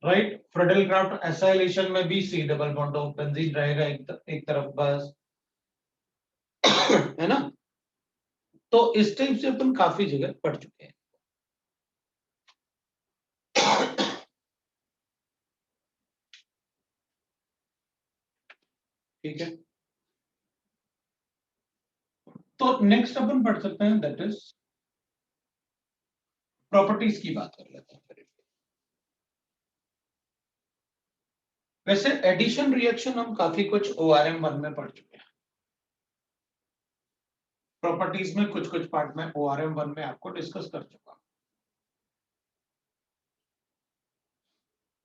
राइट। फ्रेडल-क्राफ्ट एसाइलेशन में भी C डबल बॉन्ड बेंजीन रहेगा एक तरफ बस, है ना। तो इस टाइप से अपन काफी जगह पढ़ चुके हैं। ठीक है, तो नेक्स्ट अपन पढ़ सकते हैं, दैट इज प्रॉपर्टीज की बात कर लेते हैं फिर। वैसे एडिशन रिएक्शन हम काफी कुछ ORM1 में पढ़ चुके हैं। प्रॉपर्टीज में कुछ कुछ पार्ट में ORM1 में आपको डिस्कस कर चुका हूं,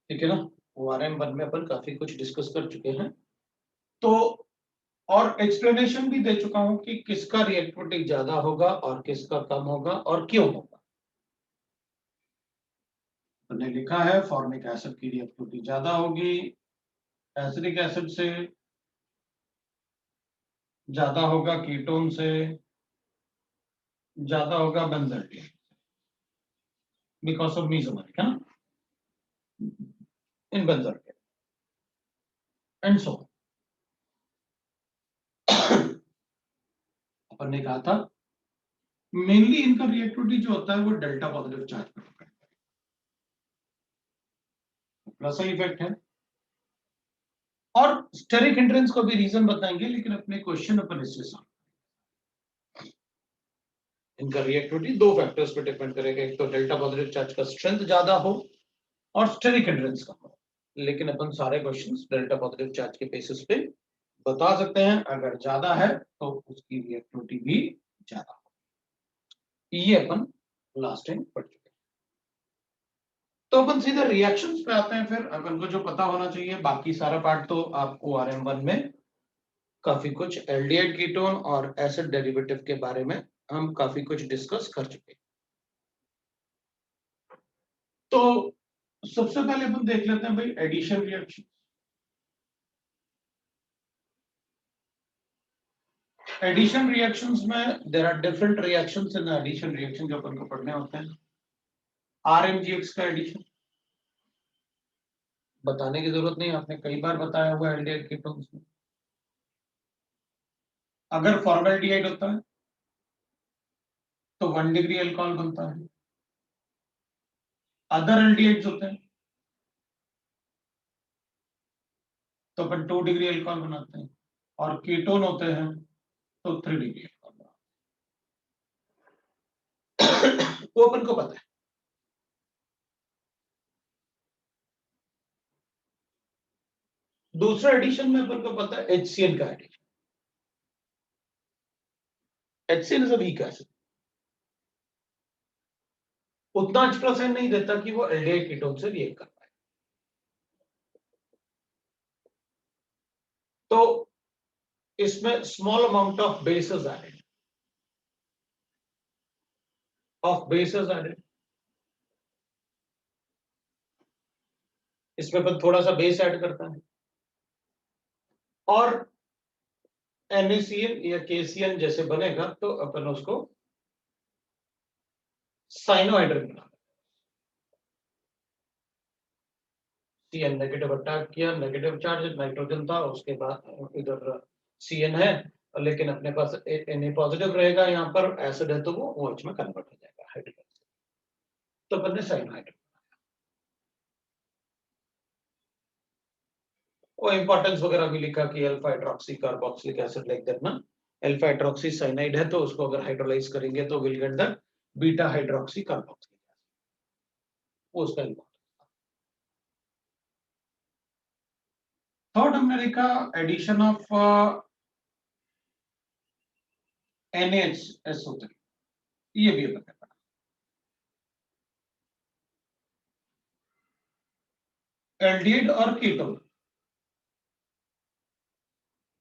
ठीक है ना। ORM1 में अपन काफी कुछ डिस्कस कर चुके हैं, तो और एक्सप्लेनेशन भी दे चुका हूं कि किसका रिएक्टिविटी ज्यादा होगा और किसका कम होगा और क्यों होगा। मैंने लिखा है फॉर्मिक एसिड की रिएक्टिविटी ज्यादा होगी एसिडिक एसिड से, ज्यादा होगा कीटोन से, ज्यादा होगा बेंजोइक बिकॉज ऑफ मेसोमेरिक, है ना, इन बेंजोइक एंड सो। अपन ने कहा था मेनली इनका रिएक्टिविटी जो होता है वो डेल्टा पॉजिटिव चार्ज पर डिपेंड है, प्लस इफेक्ट है। और स्टेरिक हिंड्रेंस को भी रीजन बताएंगे, लेकिन अपने क्वेश्चन अपन इससे सॉल्व। इनका रिएक्टिविटी दो फैक्टर्स पे डिपेंड करेगा, एक तो डेल्टा पॉजिटिव चार्ज का स्ट्रेंथ ज्यादा हो और स्टेरिक हिंड्रेंस कम हो। लेकिन अपन सारे क्वेश्चंस डेल्टा पॉजिटिव चार्ज के बेसिस पे बता सकते हैं, अगर ज्यादा है तो उसकी रिएक्टिविटी भी ज्यादा हो। ये अपन लास्ट टाइम पढ़ चुके हैं। तो अपन सीधे रिएक्शंस पे आते हैं। फिर अपन को जो पता होना चाहिए, बाकी सारा पार्ट तो आप ORM1 में काफी कुछ एल्डिहाइड कीटोन और एसिड डेरिवेटिव के बारे में हम काफी कुछ डिस्कस कर चुके हैं। तो सबसे पहले अपन देख लेते हैं भाई एडिशन रिएक्शन। एडिशन रिएक्शंस में there are different reactions in addition reaction जो अपन को पढ़ने होते हैं। RMGX का एडिशन बताने की जरूरत नहीं, आपने कई बार बताया हुआ एल्डिहाइड कीटोन्स में। अगर फॉर्मेल्डिहाइड होता है तो 1 डिग्री अल्कोहल बनता है। अदर एल्डिहाइड्स होते हैं तो अपन 2 डिग्री अल्कोहल बनाते हैं, और कीटोन होते हैं तो 3 डिग्री अल्कोहल बनाते हैं। वो अपन को पता है। दूसरा एडिशन में अपन को पता है HCl का addition. HCl is a weak acid, उतना H+ नहीं देता कि वो एल्डिहाइड कीटोन से रिएक्ट कर पाए। तो इसमें small amount of bases added, इसमें अपन थोड़ा सा बेस ऐड करता है, और NaCl या KCl जैसे बनेगा तो अपन उसको साइनोहाइड्रिन बना, CN नेगेटिव अटैक किया, नेगेटिव चार्ज नाइट्रोजन था, उसके बाद इधर CN है लेकिन अपने पास Na पॉजिटिव रहेगा, यहाँ पर एसिड है तो वो OH में कन्वर्ट हो जाएगा हाइड्रोजन, तो अपन ने साइनोहाइड्रिन। वो इंपॉर्टेंस वगैरह भी लिखा कि alpha hydroxy carboxylic acid like that ना, अल्फा हाइड्रोक्सी साइनाइड है तो उसको अगर हाइड्रोलाइज करेंगे तो will get the beta hydroxy carboxylic acid, वो उसका इंपॉर्टेंस। थर्ड हमने लिखा एडिशन ऑफ NaHSO3, ये भी अपन ने पढ़ा। एल्डिहाइड और कीटोन,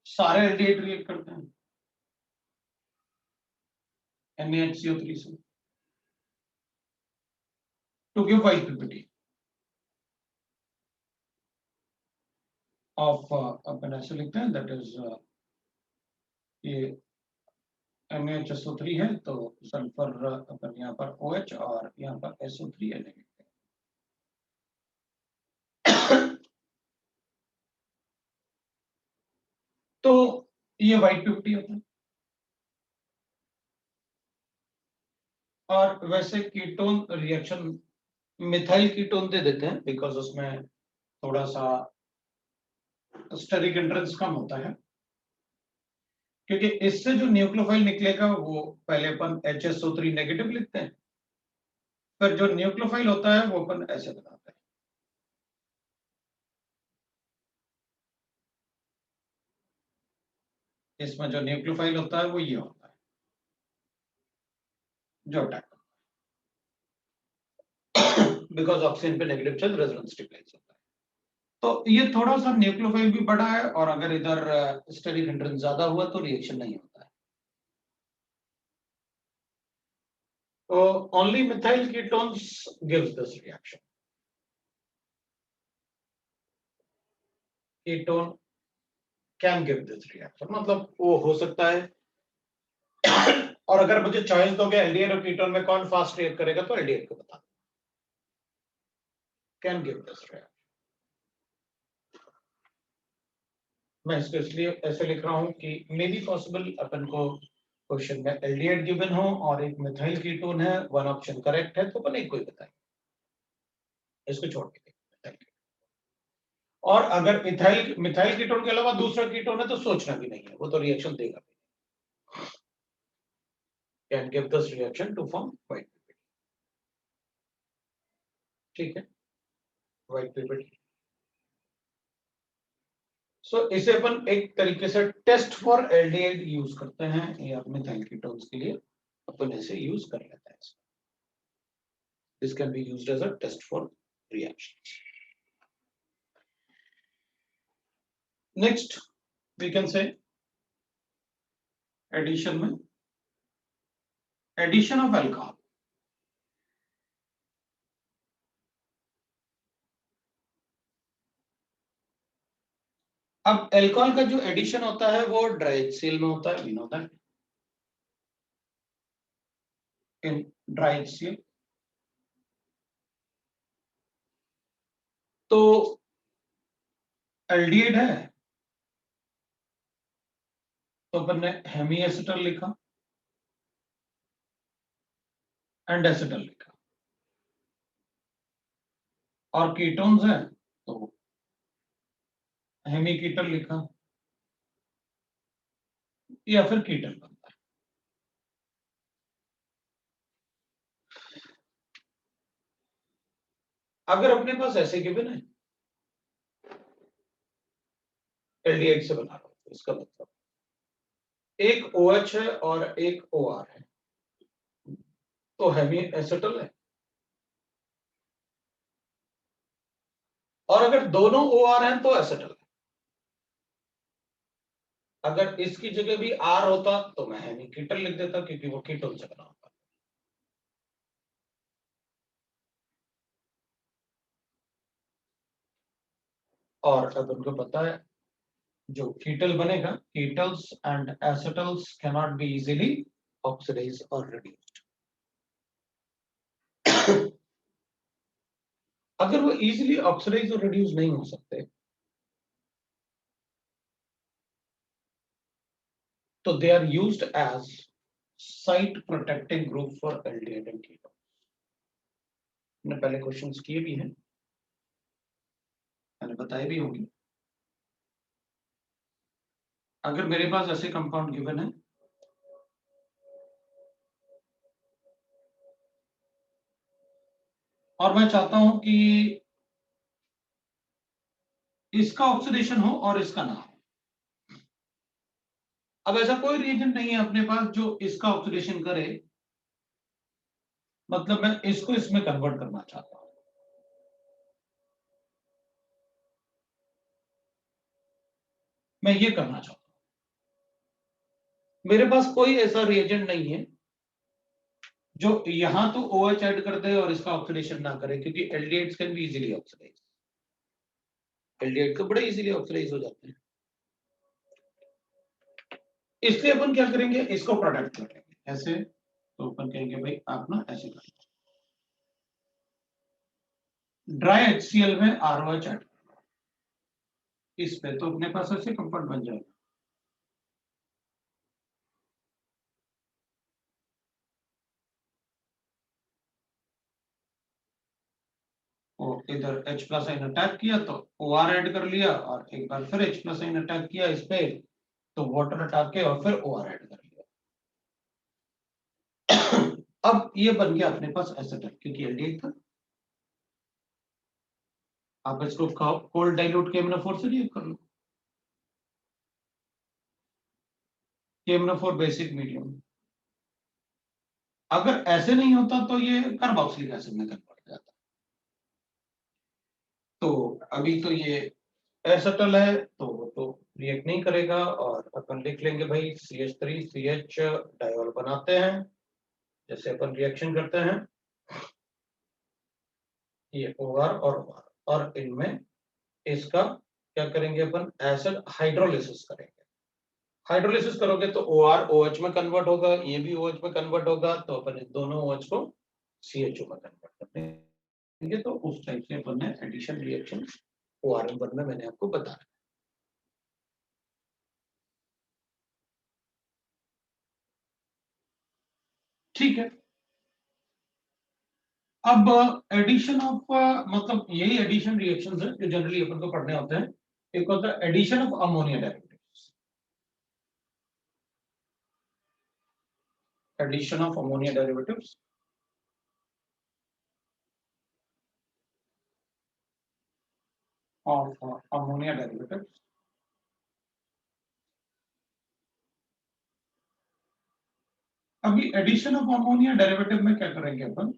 सारे एल्डिहाइड रिएक्ट करते हैं NaHCO3 से to give white PPT of, अपन ऐसे लिखते हैं दैट इज ये NaHSO3 है तो सल्फर अपन यहाँ पर OH और यहाँ पर SO3 है लिखते हैं। तो ये वाइट पीपीटी होता है। और वैसे कीटोन रिएक्शन मिथाइल कीटोन दे देते हैं बिकॉज उसमें थोड़ा सा स्टेरिक एंट्रेंस कम होता है, क्योंकि इससे जो न्यूक्लियोफाइल निकलेगा वो पहले अपन HSO3 नेगेटिव लिखते हैं, फिर जो न्यूक्लियोफाइल होता है वो अपन ऐसे बनाते हैं। इसमें जो न्यूक्लियोफाइल होता है वो ये होता है जो अटैक बिकॉज ऑक्सीजन पे नेगेटिव चार्ज रेजोनेंस स्टेबलाइज होता है। तो ये थोड़ा सा न्यूक्लियोफाइल भी बड़ा है, और अगर इधर स्टेरिक एंट्रेंस ज्यादा हुआ तो रिएक्शन नहीं होता है। तो only methyl ketones gives this reaction. Ketone can give this reaction, मतलब वो हो सकता है। और अगर मुझे चॉइस दोगे एल्डिहाइड और कीटोन में कौन फास्ट रिएक्ट करेगा तो एल्डिहाइड को बता, कैन गिव दिस रिएक्शन। मैं इसको इसलिए ऐसे लिख रहा हूं कि मे बी पॉसिबल अपन को क्वेश्चन में एल्डिहाइड गिवन हो और एक मिथाइल कीटोन है, वन ऑप्शन करेक्ट है तो अपन एक कोई बताएंगे, इसको छोड़ के देखते हैं। और अगर मिथाइल कीटोन के अलावा दूसरा कीटोन है तो सोचना भी नहीं है, वो तो रिएक्शन देगा भी। Can give this reaction to form white PPT, ठीक है, व्हाइट पीपीटी। सो इसे अपन एक तरीके से टेस्ट फॉर एल्डिहाइड यूज करते हैं, या मिथाइल कीटोन्स के लिए अपन इसे यूज कर लेते हैं। This can be used as a test for reaction. Next we can say addition में एडिशन ऑफ अल्कोहल। अब अल्कोहल का जो एडिशन होता है वो ड्राई HCl में होता है, we know that, in dry HCl। तो एल्डिहाइड है तो अपन ने हेमी एसिटल लिखा एंड एसिटल लिखा, और कीटोन्स है तो हेमी कीटल लिखा या फिर कीटल बनता है। अगर अपने पास ऐसे गिवन है एल्डिहाइड से बना रहा हूं तो इसका मतलब एक OH है और एक OR है तो हेमी एसिटल है, और अगर दोनों OR हैं तो एसिटल है। अगर इसकी जगह भी R होता तो मैं हेमी कीटल लिख देता क्योंकि वो कीटोन से बना होता। और अब उनको पता है जो कीटल बनेगा, ketals and acetals can not be easily oxidise और रिड्यूस्ड। अगर वो इजीली ऑक्सीडाइज और रिड्यूस नहीं हो सकते तो they are used as site protecting group for aldehyde and ketone. मैंने पहले क्वेश्चंस किए भी हैं, मैंने बताए भी होंगे। अगर मेरे पास ऐसे कंपाउंड गिवन है और मैं चाहता हूं कि इसका ऑक्सीडेशन हो और इसका ना हो, अब ऐसा कोई रिएजेंट नहीं है अपने पास जो इसका ऑक्सीडेशन करे, मतलब मैं इसको इसमें कन्वर्ट करना चाहता हूं। मैं ये करना चाहता हूं, मेरे पास कोई ऐसा रिएजेंट नहीं है जो यहां तो OH ऐड कर दे और इसका ऑक्सीडेशन ना करे, क्योंकि aldehydes can be easily oxidise, aldehyde तो बड़े इजीली ऑक्सीडाइज हो जाते हैं। इसलिए अपन क्या करेंगे, इसको प्रोटेक्ट करेंगे ऐसे, तो अपन कहेंगे भाई आप ना ऐसे कर, ड्राई HCl में ROH ऐड करना, इस पे तो अपने पास ऐसे कंपाउंड बन जाएगा। और इधर H प्लस आइन अटैक किया तो OR ऐड कर लिया, और एक बार फिर H प्लस आइन अटैक किया इस पे तो वाटर हटा के और फिर OR ऐड कर लिया। अब ये बन गया अपने पास एसिटल, क्योंकि एल्डिहाइड था। आप इसको कोल्ड डाइल्यूट KMnO4 से रिएक्ट कर लो, KMnO4 बेसिक मीडियम। अगर ऐसे नहीं होता तो ये कार्बोक्सिलिक एसिड में कन्वर्ट हो जाता। तो अभी तो ये एसिटल है तो रिएक्ट नहीं करेगा, और अपन लिख लेंगे भाई CH3CH डायोल बनाते हैं, जैसे अपन रिएक्शन करते हैं ये OR और OR, और इनमें इसका क्या करेंगे अपन, एसिड हाइड्रोलिसिस करेंगे। हाइड्रोलिसिस करोगे तो OR OH में कन्वर्ट होगा, ये भी OH में कन्वर्ट होगा, तो अपन इन दोनों OH को CHO में कन्वर्ट कर देंगे। तो उस टाइप से अपन ने एडिशन रिएक्शन ORM1 में मैंने आपको बताया। ठीक है, अब एडिशन ऑफ मतलब यही एडिशन रिएक्शंस है जो जनरली अपन को पढ़ने होते हैं। एक होता है addition of ammonia derivatives, addition of ammonia derivatives of ammonia derivatives. अभी एडिशन ऑफ अमोनिया डेरिवेटिव में क्या करेंगे अपन,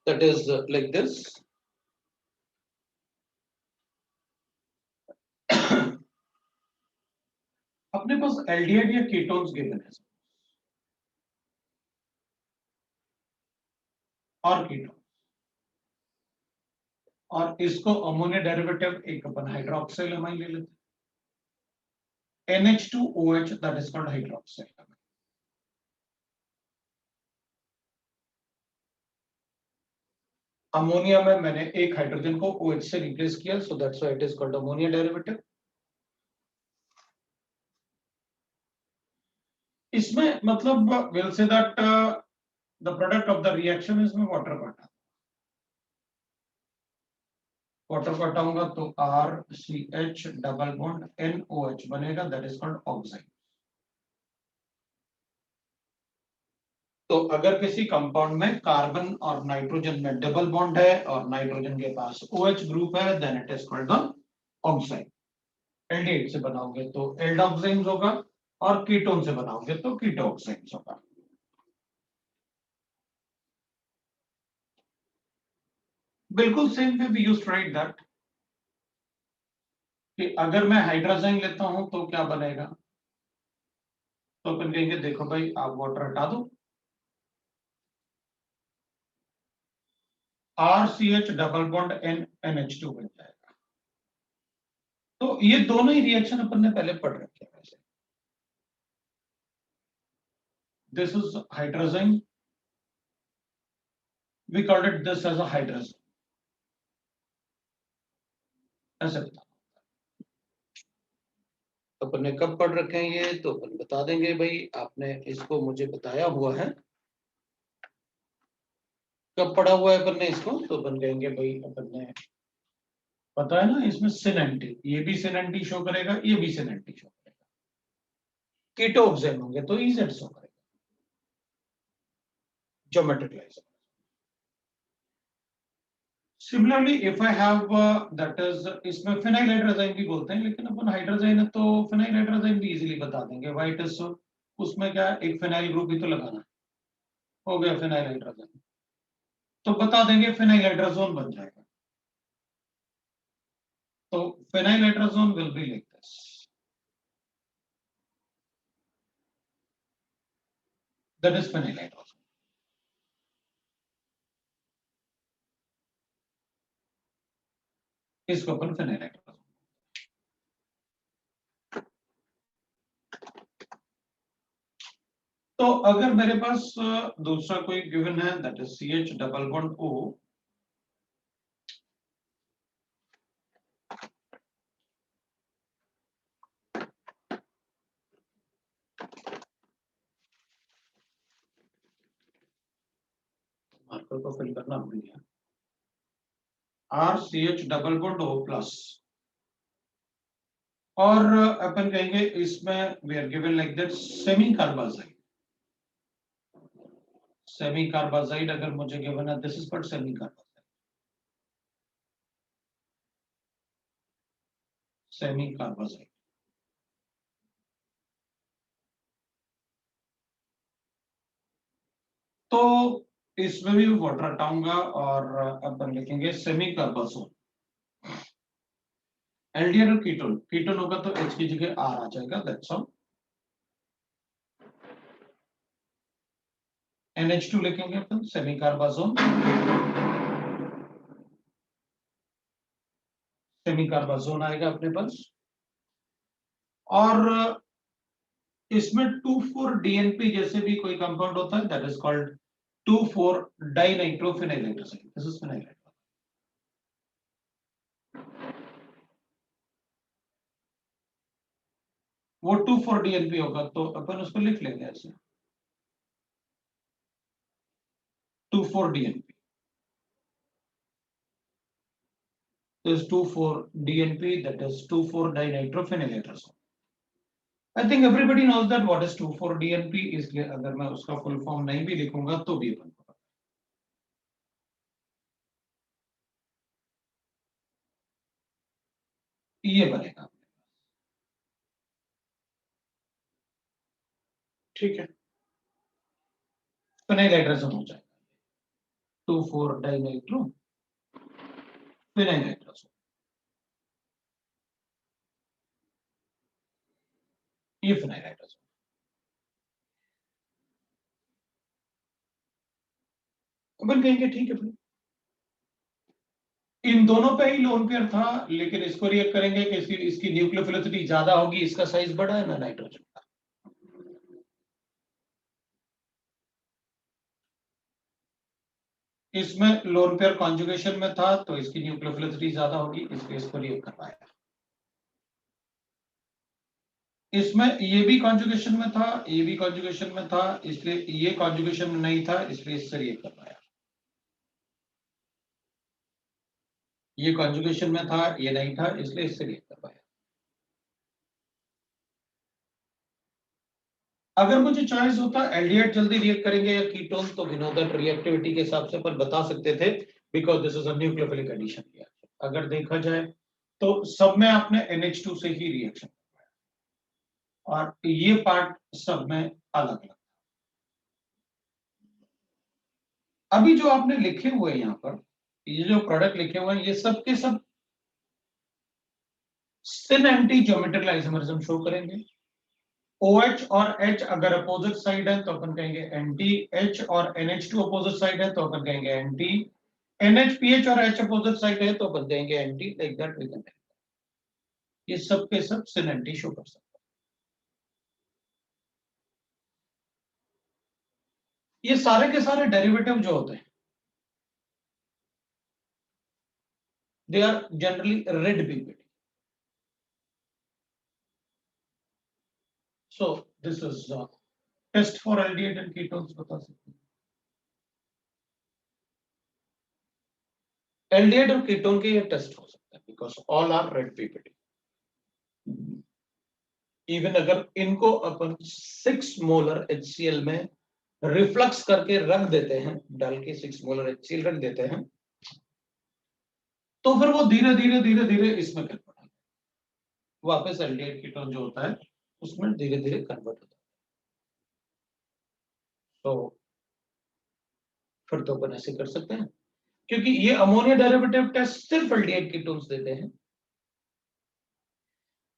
that is like this, aldehyde या कीटोन्स गिवन है और कीटोन, और इसको अमोनिया डेरिवेटिव एक अपन हाइड्रोक्सिल अमाइन ले लेते हैं, NH2OH, that is called hydroxyl amine. Ammonia में मैंने एक हाइड्रोजन को OH से रिप्लेस किया, so that's why it is called ammonia derivative. इसमें मतलब will say that the product of the reaction इसमें वाटर पार्ट, वाटर पार्ट आऊंगा तो RCH डबल बॉन्ड NOH बनेगा, दैट इज कॉल्ड ऑक्साइड। तो अगर किसी कंपाउंड में कार्बन और नाइट्रोजन में डबल बॉन्ड है और नाइट्रोजन के पास OH ग्रुप है, then it is called the oxide. Aldehyde से बनाओगे तो एल्डोक्साइड्स होगा, और कीटोन से बनाओगे तो कीटोक्साइड्स होगा। बिल्कुल same way we used to write that, कि अगर मैं हाइड्रोजन लेता हूं तो क्या बनेगा, तो अपन कहेंगे देखो भाई आप वाटर हटा दो, RCH डबल बॉन्ड NH2 बन जाएगा। तो ये दोनों ही रिएक्शन अपन ने पहले पढ़ रखे हैं वैसे। This is hydrogen, we called it this as a hydrogen, ऐसे बता। अपन ने कब पढ़ रखे हैं ये, तो अपन बता देंगे भाई, आपने इसको मुझे बताया हुआ है, कब पढ़ा हुआ है अपन ने इसको, तो अपन कहेंगे भाई अपन ने पता है ना, इसमें सिन एंटी, ये भी सिन एंटी शो करेगा, ये भी सिन एंटी शो करेगा। कीटोक्साइड होंगे तो EZ शो करेगा, geometric lies. Similarly if I have that is, इसमें फिनाइल हाइड्रोजाइन भी बोलते हैं, लेकिन अपन हाइड्रोजाइन है तो फिनाइल हाइड्रोजाइन भी इजीली बता देंगे, व्हाइट इज, उसमें क्या एक फिनाइल ग्रुप भी तो लगाना है, हो गया फिनाइल हाइड्रोजाइन, तो बता देंगे फिनाइल हाइड्रोजोन बन जाएगा। तो phenyl hydrazone will be like this, that is phenyl hydrazone. इसको अपन फिनाइल हाइड्रोजोन। तो अगर मेरे पास दूसरा कोई गिवन है, that is CH double bond O, marker को फिल करना भूल गया, RCH double bond O plus, और अपन कहेंगे इसमें we are given like that semicarbazide. Semicarbazide अगर मुझे गिवन है, this is called semicarbazide, semicarbazide. तो इसमें भी वाटर हटाऊंगा और अपन लिखेंगे सेमी कार्बाजोन। एल्डिहाइड और कीटोन, कीटोन होगा तो H की जगह R आ जाएगा, दैट्स ऑल। NH2 लिखेंगे अपन, सेमी कार्बाजोन, सेमी कार्बाजोन आएगा अपने पास। और इसमें 2,4-DNP जैसे भी कोई कंपाउंड होता है, that is called two four dinitrophenyl hydrazide, this is phenyl hydrazide. वो 2,4-DNP होगा तो अपन उसको लिख लेंगे ऐसे, 2,4-DNP, this 2,4-DNP, that is 2,4-dinitrophenyl hydrazone. I think everybody knows that what is 2,4-DNP, इसलिए अगर मैं उसका फुल फॉर्म नहीं भी लिखूंगा तो भी अपन को ये बनेगा, ठीक है, फिनाइल हाइड्रोजन हो जाएगा, 2,4-डाइनाइट्रो फिनाइल हाइड्रोजन। ये फिनाइल हाइड्रोजन। अपन कहेंगे ठीक है भाई, इन दोनों पे ही लोन पेयर था, लेकिन इसको रिएक्ट करेंगे कि इसकी न्यूक्लियोफिलिसिटी ज्यादा होगी, इसका साइज बड़ा है ना नाइट्रोजन का। इसमें लोन पेयर कॉन्जुगेशन में था तो इसकी न्यूक्लियोफिलिसिटी ज्यादा होगी, इसलिए इसको रिएक्ट करवाया। इसमें ये भी कॉन्जुगेशन में था, ये भी कॉन्जुगेशन में था, इसलिए ये कॉन्जुगेशन में नहीं था, इसलिए इससे रिएक्ट करवाया। ये कॉन्जुगेशन में था, ये नहीं था, इसलिए इससे रिएक्ट करवाया। अगर मुझे चॉइस होता एल्डिहाइड जल्दी रिएक्ट करेंगे या कीटोन, तो विनोदन रिएक्टिविटी के हिसाब से अपन बता सकते थे, because this is a nucleophilic addition reaction. अगर देखा जाए तो सब में आपने NH2 से ही रिएक्शन करवाया और ये पार्ट सब में अलग अलग। अभी जो आपने लिखे हुए हैं यहाँ पर, ये जो प्रोडक्ट लिखे हुए हैं, ये सब के सब सिन एंटी ज्योमेट्रिकल आइसोमरिज्म शो करेंगे। OH और H अगर अपोजिट साइड है तो अपन कहेंगे एंटी, H और NH2 अपोजिट साइड है तो अपन कहेंगे एंटी, NH और H अपोजिट साइड है तो अपन कहेंगे anti, like that we can. ये सब के सब सिन एंटी शो कर सकते हैं। ये सारे के सारे डेरिवेटिव जो होते हैं, they are generally red PPT। So this is test for aldehyde and ketones बता सकते हैं। एल्डिहाइड और कीटोन के ये टेस्ट हो सकता है because all are red PPT। Even अगर इनको अपन 6 मोलर HCl में रिफ्लक्स करके रख देते हैं, डाल के 6 मोलर HCl रख देते हैं, तो फिर वो धीरे धीरे धीरे धीरे इसमें कन्वर्ट होता है, वापस एल्डिहाइड कीटोन जो होता है उसमें धीरे धीरे कन्वर्ट होता है। तो फिर तो अपन ऐसे कर सकते हैं, क्योंकि ये अमोनिया डेरिवेटिव टेस्ट सिर्फ एल्डिहाइड कीटोन्स देते हैं,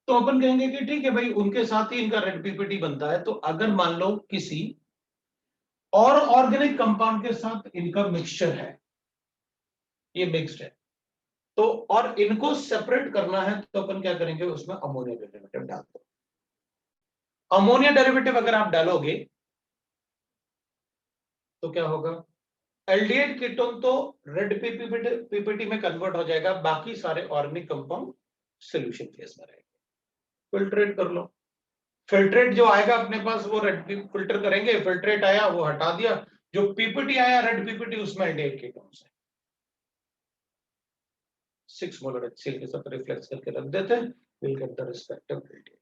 तो अपन कहेंगे कि ठीक है भाई, उनके साथ ही इनका रेड PPT बनता है। तो अगर मान लो किसी और ऑर्गेनिक कंपाउंड के साथ इनका मिक्सचर है, ये मिक्स्ड है, तो और इनको सेपरेट करना है तो अपन क्या करेंगे, उसमें अमोनिया डेरिवेटिव डाल दो। अमोनिया डेरिवेटिव अगर आप डालोगे तो क्या होगा, एल्डिहाइड कीटोन तो रेड PPT में कन्वर्ट हो जाएगा, बाकी सारे ऑर्गेनिक कंपाउंड सॉल्यूशन फेज में रहेंगे। फिल्ट्रेट कर लो, फिल्ट्रेट जो आएगा अपने पास वो रेड फिल्टर करेंगे, फिल्ट्रेट आया वो हटा दिया, जो PPT आया रेड PPT उसमें एल्डिहाइड कीटोन्स है, 6 मोलर HCl के साथ रिफ्लेक्स करके रख देते हैं, will get the respective aldehyde.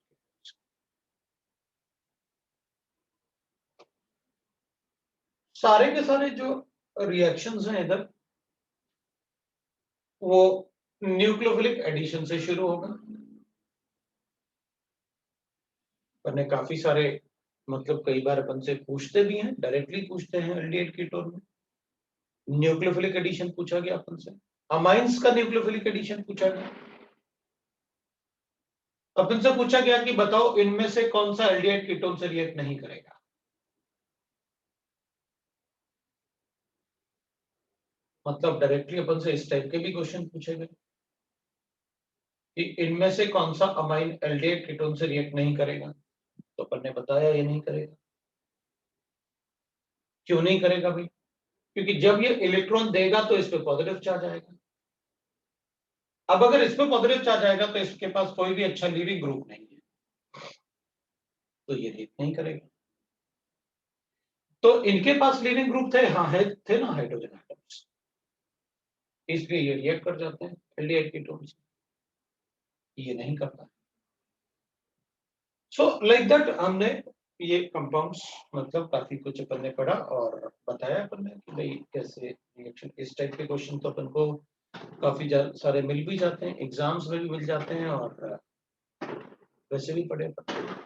सारे के सारे जो रिएक्शंस हैं इधर, वो न्यूक्लियोफिलिक एडिशन से शुरू होगा। अपने काफी सारे, मतलब कई बार अपन से पूछते भी हैं, डायरेक्टली पूछते हैं एल्डिहाइड कीटोन में न्यूक्लियोफिलिक एडिशन पूछा गया अपन से, अमाइंस का न्यूक्लियोफिलिक एडिशन पूछा गया, अपन से पूछा गया कि बताओ इनमें से कौन सा एल्डिहाइड कीटोन से रिएक्ट नहीं करेगा। मतलब डायरेक्टली अपन से इस टाइप के भी क्वेश्चन पूछे गए कि इनमें से कौन सा अमाइन एल्डिहाइड कीटोन से रिएक्ट नहीं करेगा, तो अपन ने बताया ये नहीं करेगा। क्यों नहीं करेगा भाई, क्योंकि जब ये इलेक्ट्रॉन देगा तो इस पे पॉजिटिव चार्ज आएगा। अब अगर इस पे पॉजिटिव चार्ज आएगा तो इसके पास कोई भी अच्छा लीविंग ग्रुप नहीं है, तो ये रिएक्ट नहीं करेगा। तो इनके पास लीविंग ग्रुप थे, हाँ है, थे ना हाइड्रोजन एटम्स, इसलिए ये रिएक्ट कर जाते हैं एल्डिहाइड कीटोन से, ये नहीं करता। सो लाइक दैट हमने ये कंपाउंड्स, मतलब काफी कुछ अपन ने पढ़ा और बताया अपन ने कि भाई कैसे रिएक्शन, इस टाइप के क्वेश्चन तो अपन को काफी सारे मिल भी जाते हैं, एग्जाम्स में भी मिल जाते हैं और वैसे भी पढ़े अपन।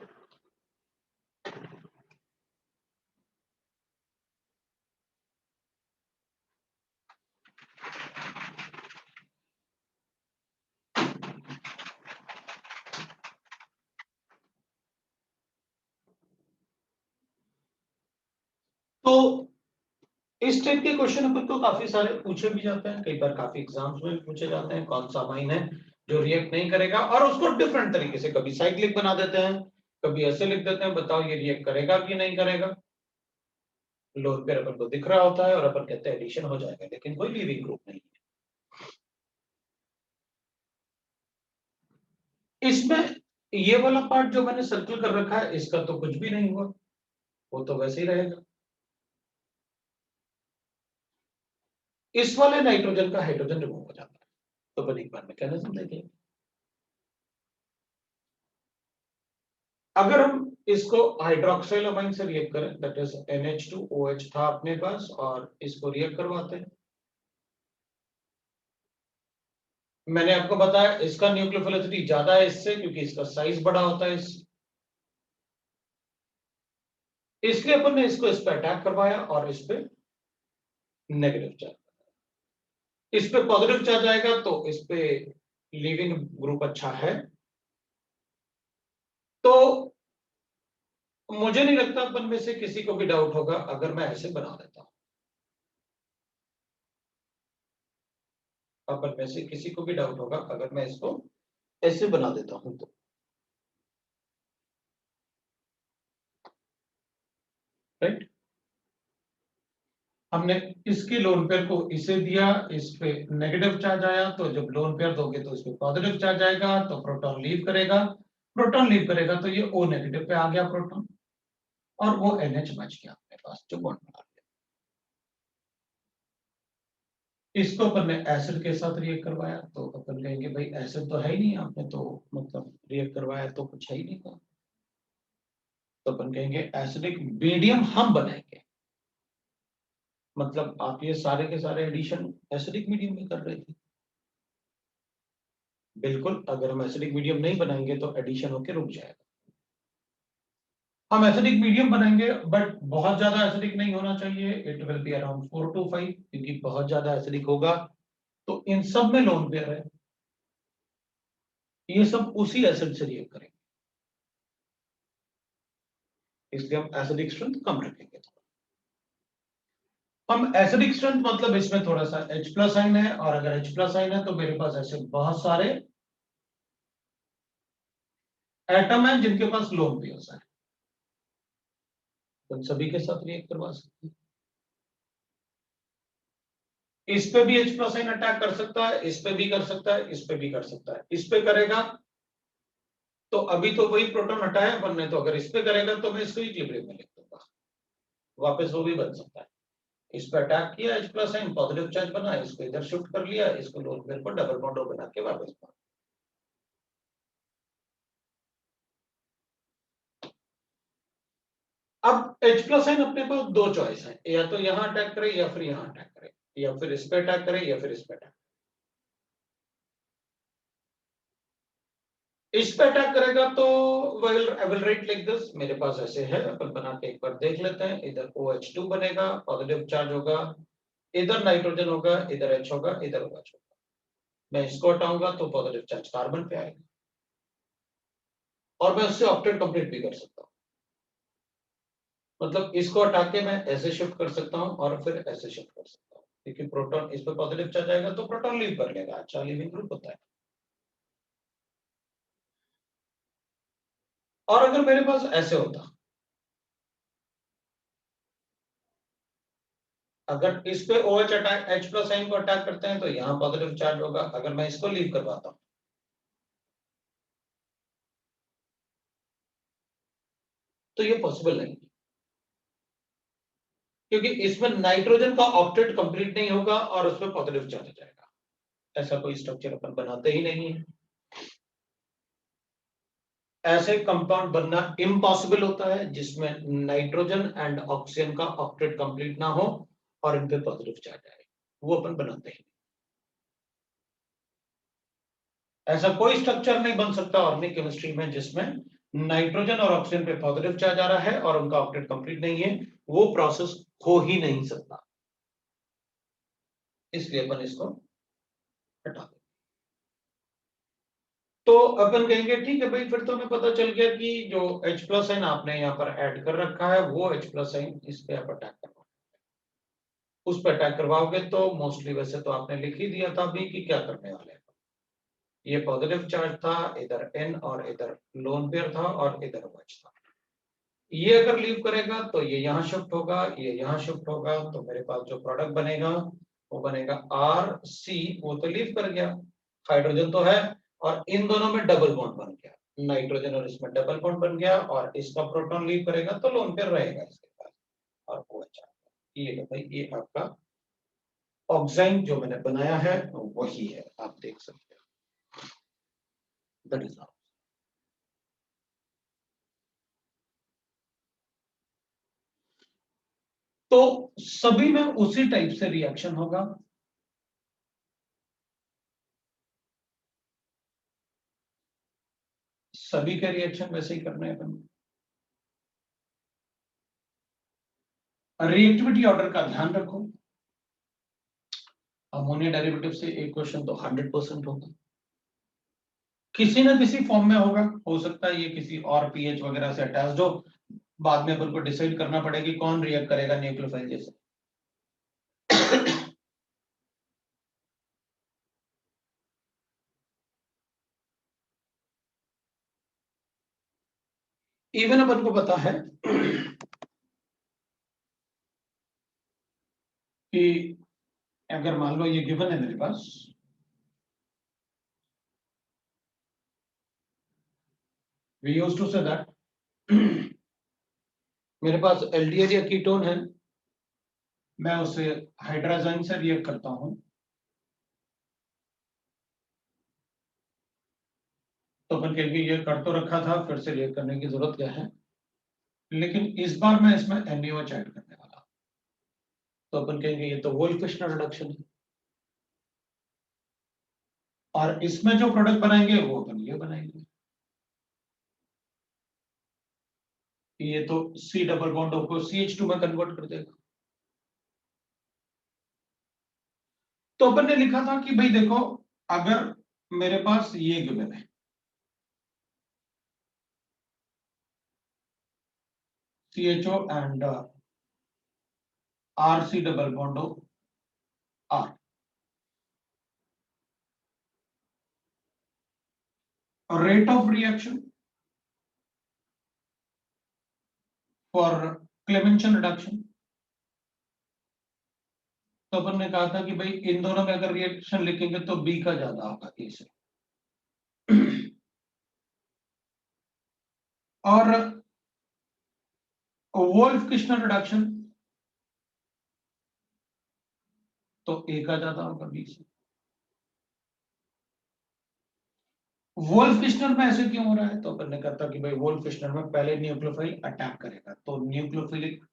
तो इस टाइप के क्वेश्चन अपन को काफी सारे पूछे भी जाते हैं, कई बार काफी एग्जाम्स में भी पूछे जाते हैं, कौन सा अमाइन है जो रिएक्ट नहीं करेगा, और उसको डिफरेंट तरीके से कभी साइक्लिक बना देते हैं, कभी ऐसे लिख देते हैं, बताओ ये रिएक्ट करेगा कि नहीं करेगा। लोन पेयर अपन को दिख रहा होता है और अपन कहते हैं एडिशन हो जाएगा, लेकिन कोई लीविंग ग्रुप नहीं है। इसमें ये वाला पार्ट जो मैंने सर्कल कर रखा है, इसका तो कुछ भी नहीं हुआ, वो तो वैसे ही रहेगा। इस वाले नाइट्रोजन का हाइड्रोजन रिमूव हो जाता है, तो अपन एक बार मैकेनिज्म देखेंगे। अगर हम इसको हाइड्रोक्सिल अमाइन से रिएक्ट करें, दैट इज NH2OH था अपने पास, और इसको रिएक्ट करवाते हैं। मैंने आपको बताया इसका न्यूक्लियोफिलिसिटी ज्यादा है इससे, क्योंकि इसका साइज बड़ा होता है इसलिए अपन ने इसको इस पे अटैक करवाया और इस पे नेगेटिव चार्ज, इस पे पॉजिटिव चार्ज आएगा, तो इस पे लीविंग ग्रुप अच्छा है। तो मुझे नहीं लगता अपन में से किसी को भी डाउट होगा अगर मैं ऐसे बना देता हूं, अपन में से किसी को भी डाउट होगा अगर मैं इसको ऐसे बना देता हूं तो। राइट, हमने इसके लोन पेयर को इसे दिया, इस पे नेगेटिव चार्ज आया, तो जब लोन पेयर दोगे तो इस पे पॉजिटिव चार्ज आएगा, तो प्रोटॉन लीव करेगा, प्रोटॉन लीव करेगा तो ये O नेगेटिव पे आ गया प्रोटॉन, और वो NH बच गया अपने पास जो बॉन्ड बना लिया। इसको अपन ने एसिड के साथ रिएक्ट करवाया, तो अपन कहेंगे भाई एसिड तो है ही नहीं, आपने तो मतलब रिएक्ट करवाया तो कुछ है ही नहीं था, तो अपन कहेंगे एसिडिक मीडियम हम बनाएंगे। मतलब आप ये सारे के सारे एडिशन एसिडिक मीडियम में कर रहे थे। बिल्कुल, अगर हम एसिडिक मीडियम नहीं बनाएंगे तो एडिशन होके रुक जाएगा। हम एसिडिक मीडियम बनाएंगे, बट बहुत ज्यादा एसिडिक नहीं होना चाहिए, it will be around 4 to 5, क्योंकि बहुत ज्यादा एसिडिक होगा तो इन सब में लोन पेयर है, ये सब उसी एसिड से रिएक्ट करेंगे, इसलिए हम एसिडिक स्ट्रेंथ कम रखेंगे। हम एसिडिक स्ट्रेंथ मतलब इसमें थोड़ा सा H+ आइन है, और अगर H+ आइन है तो मेरे पास ऐसे बहुत सारे एटम है जिनके पास लोन पेयर्स है, तो सभी के साथ रिएक्ट करवा सकते हैं। इस पे भी H+ आइन अटैक कर सकता है, इस पे भी कर सकता है, इस पे भी कर सकता है। इस पे करेगा तो अभी तो वही प्रोटॉन हटाया अपन ने, तो अगर इस पे करेगा तो मैं इसको इक्विलिब्रियम में लिख दूंगा, वापस वो भी बन सकता है। इस पे अटैक किया, H+ आइन पॉजिटिव चार्ज बना, इसको इधर शिफ्ट कर लिया, इसको लोन पेयर पर डबल बॉन्ड बना के वापस बना। अब H+ आइन अपने पास दो चॉइस है, या तो यहां अटैक करे या फिर यहां अटैक करे, या फिर इस पे अटैक करे या फिर इस पे अटैक। इस पे अटैक करेगा तो I will write like this, मेरे पास ऐसे है, अपन बना के एक बार देख लेते हैं। इधर OH2 बनेगा, पॉजिटिव चार्ज होगा, इधर नाइट्रोजन होगा, इधर H होगा, इधर OH होगा। मैं इसको हटाऊंगा तो पॉजिटिव चार्ज कार्बन पे आएगा, और मैं उससे ऑक्टेट कंप्लीट भी कर सकता हूं। मतलब इसको हटा के मैं ऐसे शिफ्ट कर सकता हूं और फिर ऐसे शिफ्ट कर सकता हूं, क्योंकि प्रोटॉन इस पे पॉजिटिव चार्ज आएगा तो प्रोटॉन लीव कर लेगा, अच्छा लीविंग ग्रुप होता है। और अगर मेरे पास ऐसे होता, अगर इस पे OH अटैक H+ आइन को अटैक करते हैं तो यहां पॉजिटिव चार्ज होगा, अगर मैं इसको लीव करवाता हूं तो ये पॉसिबल नहीं है, क्योंकि इसमें नाइट्रोजन का ऑक्टेट कंप्लीट नहीं होगा और उस पर पॉजिटिव चार्ज आ जाएगा। ऐसा कोई स्ट्रक्चर अपन बनाते ही नहीं है, ऐसे कंपाउंड बनना इम्पॉसिबल होता है जिसमें नाइट्रोजन एंड ऑक्सीजन का ऑक्टेट कंप्लीट ना हो और इन पे पॉजिटिव चार्ज आए, वो अपन बनाते ही नहीं। ऐसा कोई स्ट्रक्चर नहीं बन सकता ऑर्गेनिक केमिस्ट्री में जिसमें नाइट्रोजन और ऑक्सीजन पे पॉजिटिव चार्ज आ रहा है और उनका ऑक्टेट कंप्लीट नहीं है, वो प्रोसेस हो ही नहीं सकता, इसलिए अपन इसको हटा दें। तो अपन कहेंगे ठीक है भाई, फिर तो हमें पता चल गया कि जो H प्लस साइन आपने यहाँ पर ऐड कर रखा है वो H प्लस साइन इस पे आप अटैक करवाओ, उस पर अटैक करवाओगे तो मोस्टली वैसे तो आपने लिख ही दिया था अभी कि क्या करने वाले हैं। ये पॉजिटिव चार्ज था, इधर N और इधर लोन पेयर था और इधर OH था। ये अगर लीव करेगा तो ये यहाँ शिफ्ट होगा, ये यहाँ शिफ्ट होगा, तो मेरे पास जो प्रोडक्ट बनेगा वो बनेगा RC, वो तो लीव कर गया, हाइड्रोजन तो है, और इन दोनों में डबल बॉन्ड बन गया, नाइट्रोजन और इसमें डबल बॉन्ड बन गया, और इसका प्रोटॉन लीव करेगा तो लोन पेयर रहेगा इसके पास, और OH। ये लो भाई, ये आपका ऑक्साइन जो मैंने बनाया है वही है, आप देख सकते हो, दैट इज ऑल। तो सभी में उसी टाइप से रिएक्शन होगा। सभी के रिएक्शन वैसे ही करने हैं अपन। रिएक्टिविटी ऑर्डर का ध्यान रखो, अमोनिया डेरिवेटिव से एक क्वेश्चन तो 100% होगा, किसी ना किसी फॉर्म में होगा, हो सकता है ये किसी और पीएच वगैरह से अटैच्ड हो, बाद में अपन को डिसाइड करना पड़ेगा कि कौन रिएक्ट करेगा न्यूक्लियोफाइल जैसे। इवन अपन को पता है कि अगर मान लो ये गिवन है मेरे पास, we used to say that मेरे पास एल्डिहाइड या कीटोन है, मैं उसे हाइड्रोजन से रिएक्ट करता हूं, तो अपन कहेंगे ये कर तो रखा था, फिर से रिएक्ट करने की जरूरत क्या है, लेकिन इस बार मैं इसमें NaOH ऐड करने वाला, तो अपन कहेंगे ये तो वोल्फ-फिश्नर रिडक्शन है, और इसमें जो प्रोडक्ट बनाएंगे वो अपन ये बनाएंगे, ये तो C डबल बॉन्ड को CH2 में कन्वर्ट कर देगा। तो अपन ने लिखा था कि भाई देखो, अगर मेरे पास ये गिवन है CHO and RC double bond R, rate of reaction for Clemmensen reduction, तो अपन ने कहा था कि भाई इन दोनों में अगर रिएक्शन लिखेंगे तो B का ज्यादा होगा A से, और वोल्फ-किश्नर रिडक्शन तो A का ज्यादा होगा B से। वोल्फ-किश्नर में ऐसे क्यों हो रहा है, तो अपन ने कहा था कि भाई वोल्फ-किश्नर में पहले न्यूक्लियोफाइल अटैक करेगा, तो न्यूक्लियोफिलिक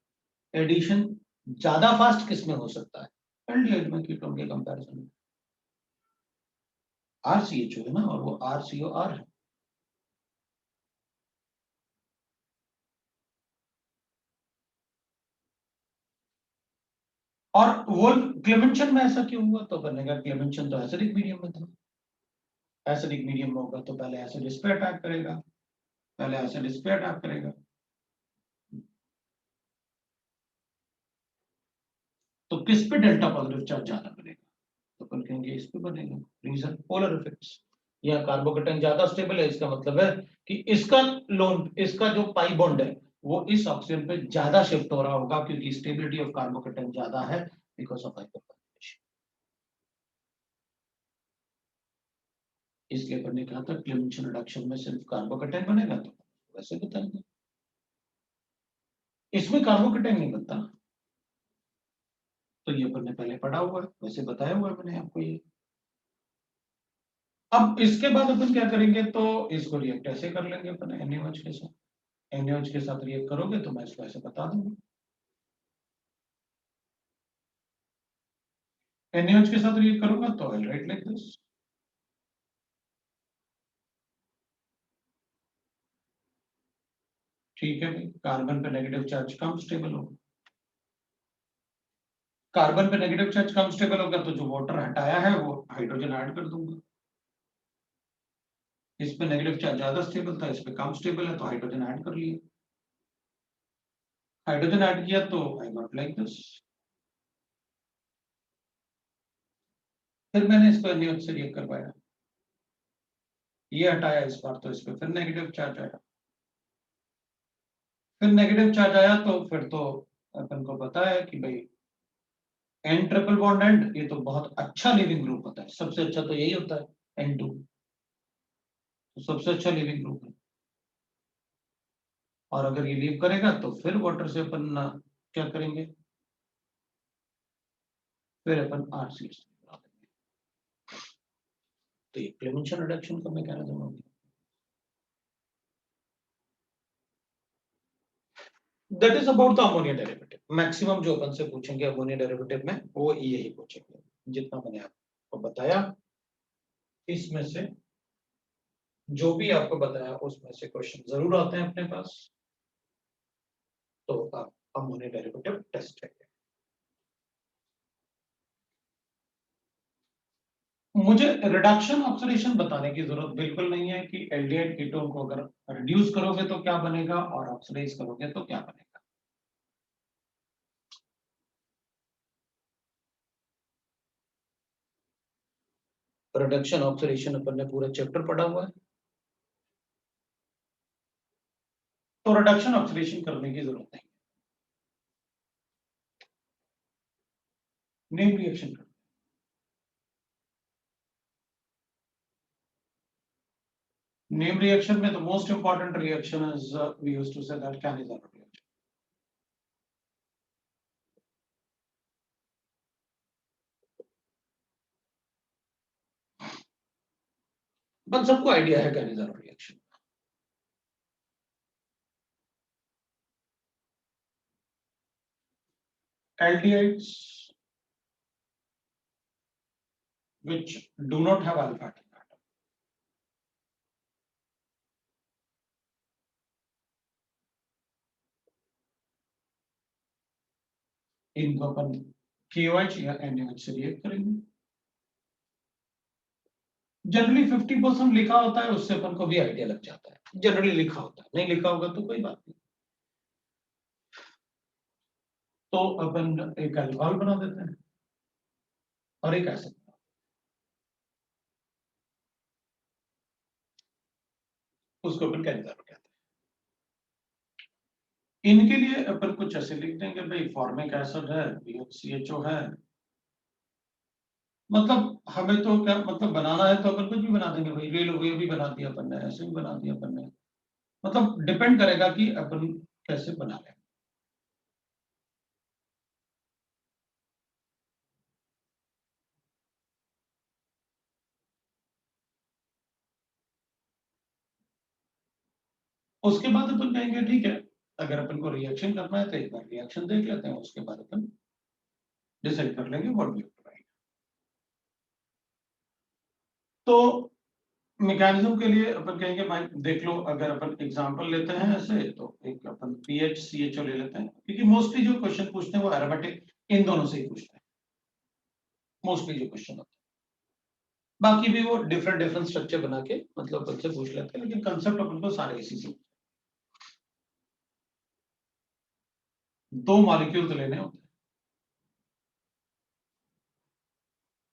एडिशन ज्यादा फास्ट किसमें हो सकता है, एल्डिहाइड में कीटोन के कंपैरिजन में। RCHO है ना, और वो RCOR है, और वोल्फ क्लेमेंशन में ऐसा क्यों हुआ, तो अपन ने कहा क्लेमेंशन तो एसिडिक मीडियम में था, एसिडिक मीडियम में होगा तो पहले एसिड इस पे अटैक करेगा, पहले एसिड इस पे अटैक करेगा, तो किस पे डेल्टा पॉजिटिव चार्ज ज्यादा बनेगा, तो अपन कहेंगे इस पे बनेगा, रीजन पोलर इफेक्ट्स, या कार्बोकेटाइन ज्यादा स्टेबल है, इसका मतलब है कि इसका लोन, इसका जो पाई बॉन्ड है वो इस ऑक्सीजन पे ज्यादा शिफ्ट हो रहा होगा, क्योंकि स्टेबिलिटी ऑफ कार्बोकेटाइन ज्यादा है बिकॉज ऑफ हाइपरकॉन्जुगेशन। इसलिए अपन ने कहा था क्लेमेंशन रिडक्शन में सिर्फ कार्बोकेटाइन बनेगा, तो वैसे बताएंगे, इसमें कार्बोकेटाइन नहीं बनता, तो ये अपन ने पहले पढ़ा हुआ है, वैसे बताया हुआ है मैंने आपको ये। अब इसके बाद अपन क्या करेंगे, तो इसको रिएक्ट ऐसे कर लेंगे अपन NaOH के साथ, NaOH के साथ रिएक्ट करोगे तो मैं इसको ऐसे बता दूंगा, NaOH के साथ रिएक्ट करूंगा तो आई राइट लाइक दिस, ठीक है भाई, कार्बन पे नेगेटिव चार्ज कम स्टेबल होगा, कार्बन पे नेगेटिव चार्ज कम स्टेबल होगा, तो जो वाटर हटाया है वो हाइड्रोजन ऐड कर दूंगा, इस पे नेगेटिव चार्ज ज्यादा स्टेबल था, इस पे कम स्टेबल है, तो हाइड्रोजन ऐड कर लिए। हाइड्रोजन ऐड किया तो आई गॉट लाइक दिस। फिर मैंने इसको NaOH से रिएक्ट करवाया, ये हटाया इस बार, तो इस पे फिर नेगेटिव चार्ज आया। फिर नेगेटिव चार्ज आया तो फिर तो अपन को पता है कि भाई N ट्रिपल बॉन्ड एंड, ये तो बहुत अच्छा लिविंग ग्रुप होता है, सबसे अच्छा तो यही होता है N2, तो सबसे अच्छा लिविंग ग्रुप है। और अगर ये लीव करेगा तो फिर वाटर से अपन क्या करेंगे, फिर अपन RCH बना देंगे। तो ये क्लेमेंशन रिडक्शन का मैकेनिज्म हो गया। That is about the ammonia derivative. Maximum जो अपन से पूछेंगे अमोनिया डेरिवेटिव में वो यही पूछेंगे, जितना मैंने आपको बताया इसमें से जो भी आपको बताया उसमें से क्वेश्चन जरूर आते हैं अपने पास, तो आप अमोनिया डेरिवेटिव टेस्ट करेंगे। मुझे रिडक्शन ऑक्सीडेशन बताने की जरूरत बिल्कुल नहीं है कि एल्डिहाइड कीटोन को अगर रिड्यूस करोगे तो क्या बनेगा और ऑक्सीडाइज करोगे तो क्या बनेगा। रिडक्शन ऑक्सीडेशन अपन ने पूरा चैप्टर पढ़ा हुआ है, तो रिडक्शन ऑक्सीडेशन करने की जरूरत नहीं। नेम रिएक्शन कर, नेम रिएक्शन में the most important reaction is we used to say that Cannizzaro reaction. बस सबको आइडिया है Cannizzaro reaction. Aldehydes which do not have alpha atom, इनको अपन KOH या NaOH से रिएक्ट करेंगे। जनरली 50% लिखा होता है, उससे अपन को भी आइडिया लग जाता है। जनरली लिखा होता है, नहीं लिखा होगा तो कोई बात नहीं। तो अपन एक अल्कोहल बना देते हैं और एक एसिड, उसको अपन Cannizzaro कहते हैं। इनके लिए अपन कुछ ऐसे लिख देंगे भाई फॉर्मिक एसिड है, BHCHO है, मतलब हमें तो क्या मतलब बनाना है तो अपन कुछ भी बना देंगे भाई, ये भी बना दिया अपन ने, ऐसे भी बना दिया अपन ने, मतलब डिपेंड करेगा कि अपन कैसे बना लें। उसके बाद अपन कहेंगे ठीक है, अगर अपन को रिएक्शन करना है तो एक बार रिएक्शन देख लेते हैं, उसके बाद अपन डिसाइड कर लेंगे व्हाट वी टू राइट। तो मैकेनिज्म के लिए अपन कहेंगे भाई देख लो, अगर अपन एग्जांपल लेते हैं ऐसे, तो एक अपन PHCHO ले लेते हैं, क्योंकि मोस्टली जो क्वेश्चन पूछते हैं वो एरोमेटिक इन दोनों से ही पूछते हैं, मोस्टली जो क्वेश्चन होते हैं। बाकी भी वो डिफरेंट डिफरेंट स्ट्रक्चर बना के मतलब अपन से पूछ लेते हैं, लेकिन कंसेप्ट अपन को सारे इसी से। दो मॉलिक्यूल्स लेने होते हैं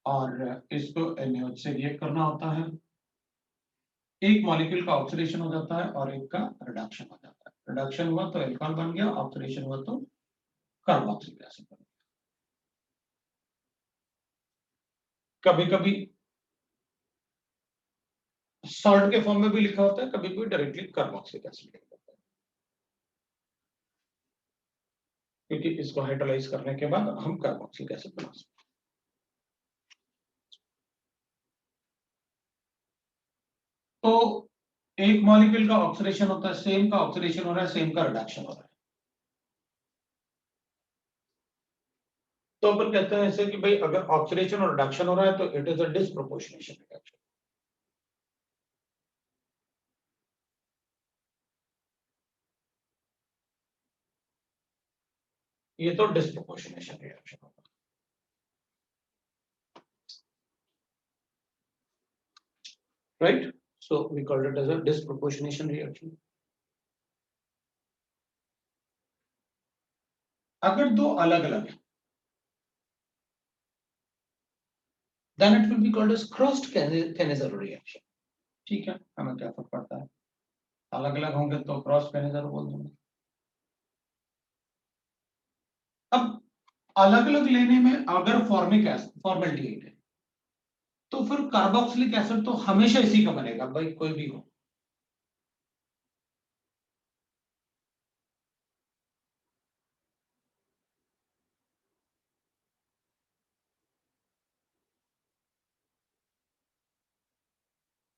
और इसको NaOH से रिएक्ट करना होता है। एक मॉलिक्यूल का ऑक्सीडेशन हो जाता है और एक का रिडक्शन हो जाता है। रिडक्शन हुआ तो अल्कोहल बन गया, ऑक्सीडेशन हुआ तो कार्बोक्सिलिक एसिड बन गया। कभी कभी सॉल्ट के फॉर्म में भी लिखा होता है, कभी कभी डायरेक्टली कार्बोक्सिलिक एसिड लिखा होता है, क्योंकि इसको हाइड्रोलाइज करने के बाद हम कार्बोक्सिलिक एसिड बना सकते हैं। तो एक मॉलिक्यूल का ऑक्सीडेशन होता है, सेम का ऑक्सीडेशन हो रहा है, सेम का रिडक्शन हो रहा है, तो अपन कहते हैं ऐसे कि भाई अगर ऑक्सीडेशन और रिडक्शन हो रहा है तो it is a disproportionation reduction. ये तो डिस्प्रोपोर्शनेशन रिएक्शन होगा, right. So we called it as a disproportionation reaction. अगर दो अलग अलग है, then it will be called as crossed Cannizzaro reaction. ठीक है, हमें क्या फर्क पड़ता है, अलग अलग होंगे तो क्रॉस Cannizzaro बोल दूंगा। अब अलग अलग लेने में अगर फॉर्मिक एसिड फॉर्मेल्डिहाइड है तो फिर कार्बोक्सिलिक एसिड तो हमेशा इसी का बनेगा भाई, कोई भी हो।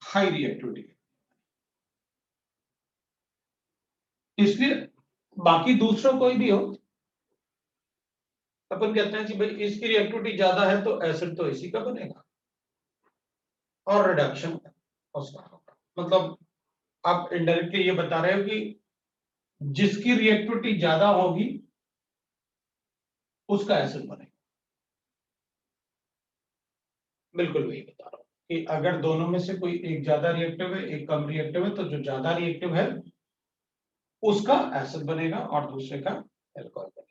हाई रिएक्टिविटी, इसलिए बाकी दूसरा कोई भी हो, अपन कहते हैं कि भाई इसकी रिएक्टिविटी ज्यादा है तो एसिड तो इसी का बनेगा और रिडक्शन उसका होगा। मतलब आप इनडायरेक्टली ये बता रहे हो कि जिसकी रिएक्टिविटी ज्यादा होगी उसका एसिड बनेगा। बिल्कुल वही बता रहा हूं कि अगर दोनों में से कोई एक ज्यादा रिएक्टिव है एक कम रिएक्टिव है, तो जो ज्यादा रिएक्टिव है उसका एसिड बनेगा और दूसरे का एल्कोहल बनेगा।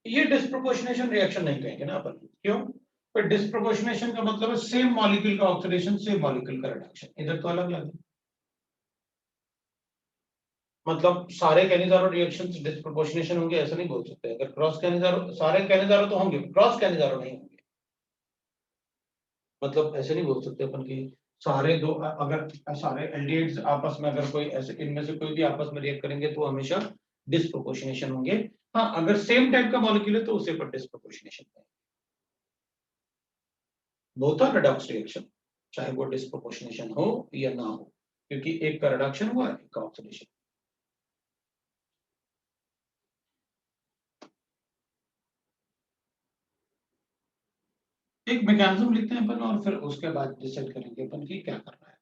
ये डिस्प्रोपोर्शनेशन रिएक्शन नहीं कहेंगे ना अपन, क्यों? पर डिस्प्रोपोर्शनेशन का मतलब है सेम मॉलिक्यूल का ऑक्सीडेशन सेम मॉलिक्यूल का रिडक्शन, इधर तो अलग अलग है। मतलब सारे कैनिजारो रिएक्शंस डिस्प्रोपोर्शनेशन होंगे ऐसा नहीं बोल सकते। अगर क्रॉस कैनिजारो, सारे कैनिजारो तो होंगे, क्रॉस कैनिजारो नहीं होंगे। मतलब ऐसे नहीं बोल सकते अपन कि सारे दो, अगर सारे एल्डिहाइड्स आपस में अगर कोई ऐसे इनमें से कोई भी आपस में रिएक्ट करेंगे तो हमेशा डिस्प्रोपोर्शनेशन होंगे। हाँ, अगर सेम टाइप का मॉलिक्यूल है तो उसे पर डिस्प्रोपोर्शनेशन है। बोथ आर रिडॉक्स रिएक्शन, चाहे वो डिस्प्रोपोर्शनेशन हो या ना हो, क्योंकि एक का रिडक्शन हुआ है एक का ऑक्सीडेशन। एक मैकेनिज्म लिखते हैं अपन और फिर उसके बाद डिसाइड करेंगे अपन की क्या करना है।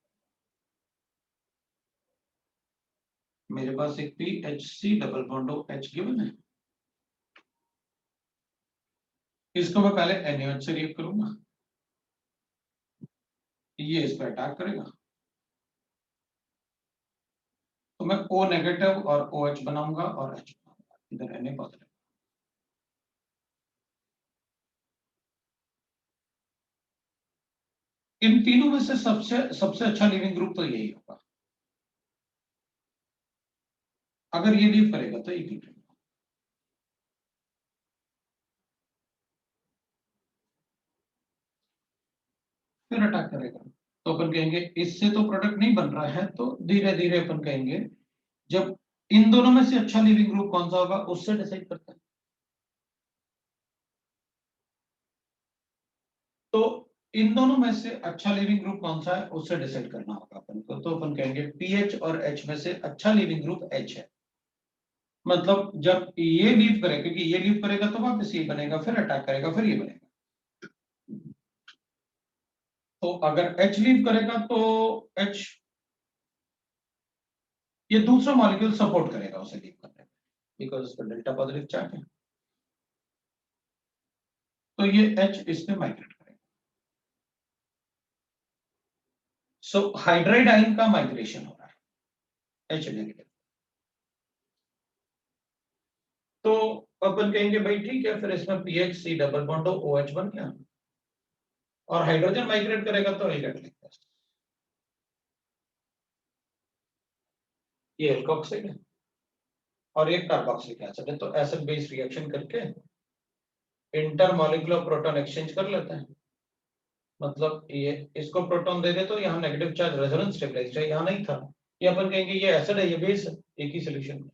मेरे पास एक PHC double bond OH given है, इसको मैं पहले NaOH से रिएक्ट करूंगा, ये इस पर अटैक करेगा तो मैं O नेगेटिव और OH बनाऊंगा और H बनाऊंगा, इधर Na पॉजिटिव। इन तीनों में से सबसे अच्छा लीविंग ग्रुप तो यही होगा। अगर ये लीव करेगा तो ये करेगा, फिर अटैक करेगा। तो अपन कहेंगे इससे तो प्रोडक्ट नहीं बन रहा है, तो धीरे धीरे अपन कहेंगे जब इन दोनों में से अच्छा लिविंग ग्रुप कौन सा होगा उससे डिसाइड करते हैं। तो इन दोनों में से अच्छा लिविंग ग्रुप कौन सा है उससे डिसाइड करना होगा अपन को। तो अपन कहेंगे पीएच और एच में से अच्छा लिविंग ग्रुप एच है। मतलब जब ये लीव करेगा, क्योंकि ये लीव करेगा तो वापस ये बनेगा, फिर अटैक करेगा, फिर ये बनेगा। तो अगर एच लीव करेगा तो एच, ये दूसरा मॉलिक्यूल सपोर्ट करेगा उसे लीव करने में, बिकॉज उसका डेल्टा पॉजिटिव चार्ज है। तो ये एच इसमें माइग्रेट करेगा। सो हाइड्राइड आयन का माइग्रेशन हो रहा है एच नेगेटिव। तो अपन कहेंगे भाई ठीक है, फिर इसमें PHC डबल बॉन्ड OH बन गया और हाइड्रोजन माइग्रेट करेगा तो एल्केन। ये एल्कोक्सिल है और एक कार्बोक्सिलिक एसिड है, तो एसिड बेस रिएक्शन करके इंटरमॉलिक्यूलर प्रोटॉन एक्सचेंज कर लेते हैं। मतलब ये इसको प्रोटॉन दे दे तो यहाँ नेगेटिव चार्ज रेजोनेंस स्टेबलाइज्ड है, यहाँ नहीं था। ये अपन कहेंगे ये एसिड है ये बेस है, एक ही सॉल्यूशन में।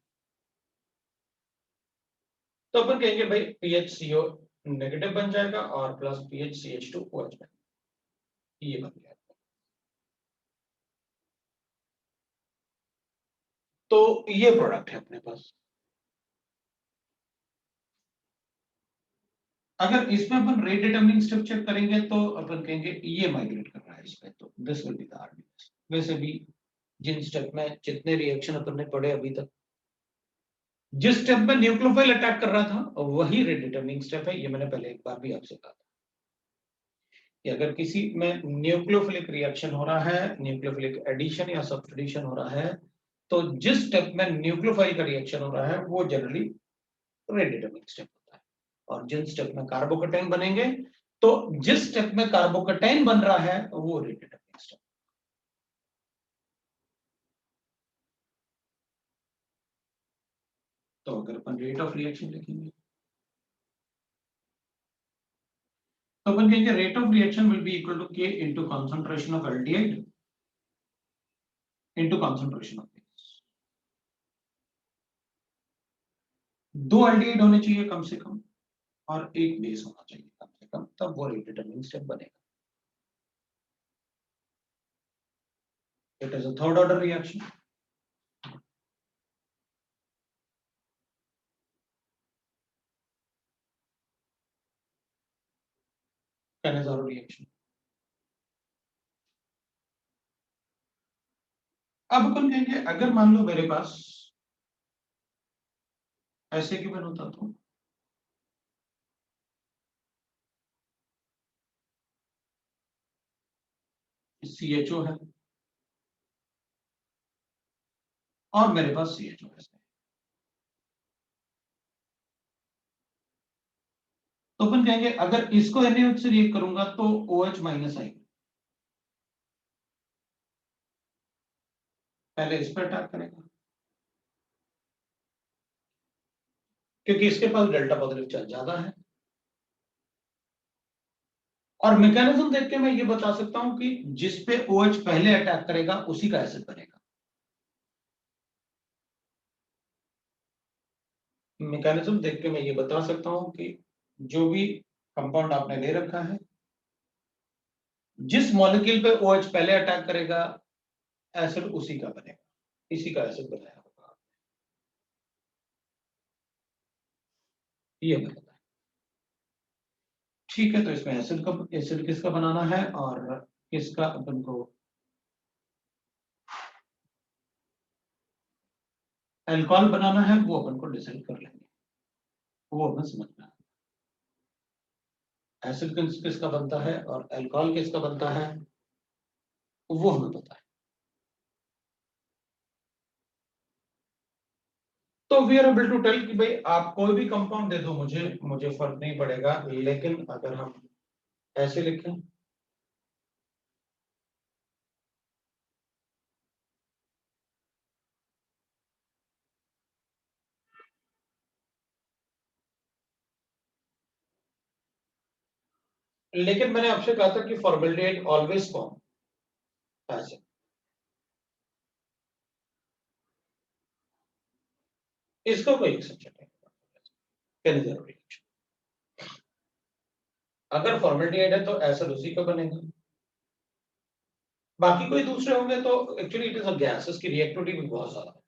तो अपन कहेंगे भाई PHCO नेगेटिव बन जाएगा और प्लस PHCH2OH बन, ये बन गया। तो ये प्रोडक्ट है अपने पास। अगर इसमें अपन रेट डिटरमिनिंग स्टेप चेक करेंगे तो अपन कहेंगे ये माइग्रेट कर रहा है इसमें, तो this will be the RDS। वैसे भी जिन स्टेप में जितने रिएक्शन अपन ने पढ़े अभी तक जिस स्टेप में न्यूक्लियोफाइल अटैक कर रहा था वही रेट डिटरमिनिंग स्टेप है। ये मैंने पहले एक बार भी आपसे कहा था कि अगर किसी में न्यूक्लियोफिलिक रिएक्शन हो रहा है, न्यूक्लियोफिलिक एडिशन या सब्स्टिट्यूशन हो रहा है, तो जिस स्टेप में न्यूक्लियोफाइल का रिएक्शन हो रहा है वो जनरली रेट डिटरमिनिंग स्टेप होता है। और जिन स्टेप में कार्बोकैटायन बनेंगे, तो जिस स्टेप में कार्बोकैटायन बन रहा है वो रेट डिटरमिनिंग स्टेप। तो अगर अपन रेट ऑफ रिएक्शन लिखेंगे तो अपन कहेंगे rate of reaction will be equal to k into concentration of aldehyde into concentration of base. दो एल्डिहाइड होने चाहिए कम से कम और एक बेस होना चाहिए कम से कम, तब वो रेट डिटरमिनिंग स्टेप बनेगा। It is a third order reaction. Cannizzaro reaction. अब अपन कहेंगे अगर मान लो मेरे पास ऐसे गिवन होता तो CHO है और मेरे पास CHO है, तो अपन कहेंगे अगर इसको NaOH से रिएक्ट करूंगा तो OH माइनस आएगा। पहले इस पर अटैक करेगा क्योंकि इसके पास डेल्टा पॉजिटिव चार्ज ज्यादा है। और मैकेनिज्म देख के मैं ये बता सकता हूं कि जिस पे OH पहले अटैक करेगा उसी का एसिड बनेगा। मैकेनिज्म देख के मैं ये बता सकता हूं कि जो भी कंपाउंड आपने ले रखा है, जिस मॉलिक्यूल पे OH पहले अटैक करेगा एसिड उसी का बनेगा, इसी का एसिड बनाया होगा। ये मैं बताया। ठीक है, तो इसमें एसिड किसका बनाना है और किसका अपन को अल्कोहल बनाना है वो अपन को डिसाइड कर लेंगे, वो हमें समझना है। एसिड किसका बनता है और अल्कोहल किसका बनता है वो हमें पता है। तो we are able to tell कि भाई आप कोई भी कंपाउंड दे दो मुझे फर्क नहीं पड़ेगा, लेकिन अगर हम ऐसे लिखें लेकिन मैंने आपसे कहा था कि फॉर्मेल्डिहाइड ऑलवेज फॉर्म ऐसे। इसका कोई एक्सेप्शन नहीं, कैनिज़रो रिएक्शन। अगर फॉर्मेल्डिहाइड है तो एसिड उसी का बनेगा, बाकी कोई दूसरे होंगे तो actually it is a gas, इसकी रिएक्टिविटी भी बहुत ज्यादा है।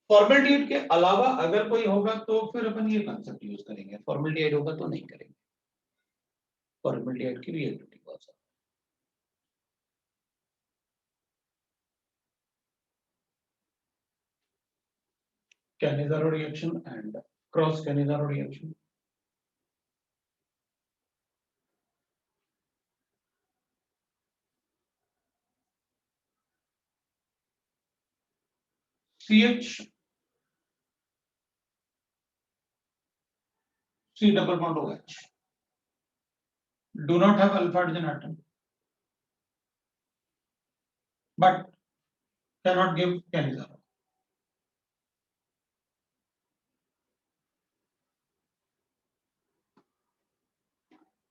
फॉर्मेल्डिहाइड के अलावा अगर कोई होगा तो फिर अपन ये कंसेप्ट यूज करेंगे, फॉर्मेल्डिहाइड होगा तो नहीं करेंगे। फॉर्मेल्डिहाइड की रिएक्टिविटी बहुत ज्यादा। Cannizzaro reaction and cross Cannizzaro reaction. CH C double bond OH do not have alpha hydrogen atom but cannot give Cannizzaro.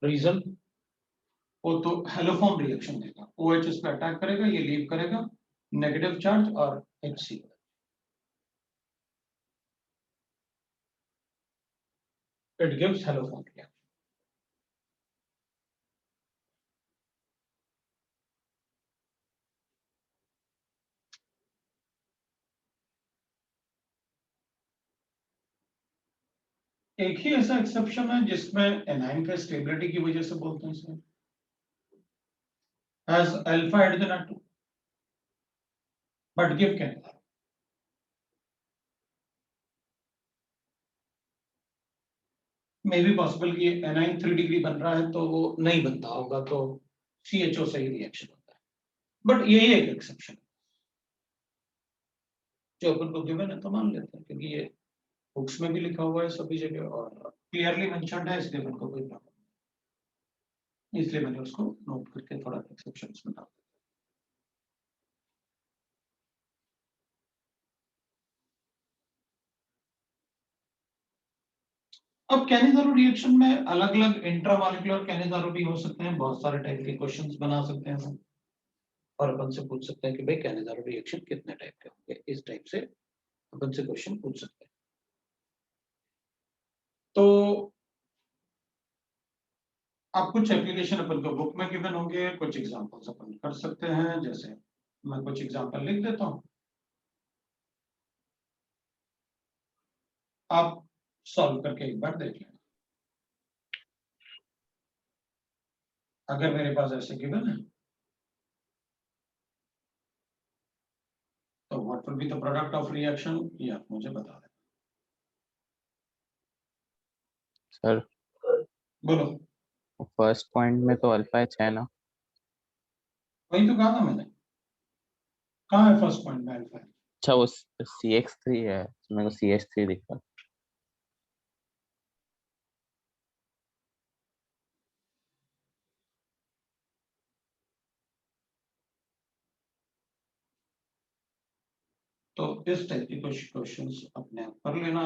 Reason वो तो हेलोफॉर्म रिएक्शन देगा, OH इस पे अटैक करेगा, ये लीव करेगा नेगेटिव चार्ज और HC, it gives haloform reaction. एक ही ऐसा एक्सेप्शन है जिसमें एनाइन के स्टेबिलिटी की वजह से बोलते हैं sir, has alpha hydrogen atom but give Cannizzaro. May be possible कि एनाइन 3 डिग्री बन रहा है तो वो नहीं बनता होगा, तो CHO से ही रिएक्शन होता है, बट यही एक एक्सेप्शन है जो अपन को गिवन है तो मान लेते हैं, क्योंकि ये बुक्स में भी लिखा हुआ है सभी जगह और क्लियरली मेंशन्ड है, इसलिए अपन को कोई प्रॉब्लम नहीं, इसलिए मैंने उसको नोट करके थोड़ा एक्सेप्शंस बना दिया। अब कैनिजारो रिएक्शन में अलग अलग इंट्रामॉलिक्यूलर कैनिजारो भी हो सकते हैं, बहुत सारे टाइप के क्वेश्चंस बना सकते हैं हम, और अपन से पूछ सकते हैं कि भाई कैनिजारो रिएक्शन कितने टाइप के होंगे, इस टाइप से अपन से क्वेश्चन पूछ सकते हैं। तो अब कुछ एप्लीकेशन अपन को बुक में गिवन होंगे, कुछ एग्जांपल्स अपन कर सकते हैं, जैसे मैं कुछ एग्जांपल लिख देता हूं, आप सॉल्व करके एक बार देख लें। अगर मेरे पास ऐसे गिवन है तो what will be the product of reaction, ये आप मुझे बता दें। सर बोलो। फर्स्ट पॉइंट में तो अल्फा एच है ना? वही तो कहा था मैंने, कहाँ है फर्स्ट पॉइंट में अल्फा? अच्छा वो CH3 है, मेरे को CH3 दिख रहा। तो इस टाइप के कुछ क्वेश्चंस अपने आप कर लेना,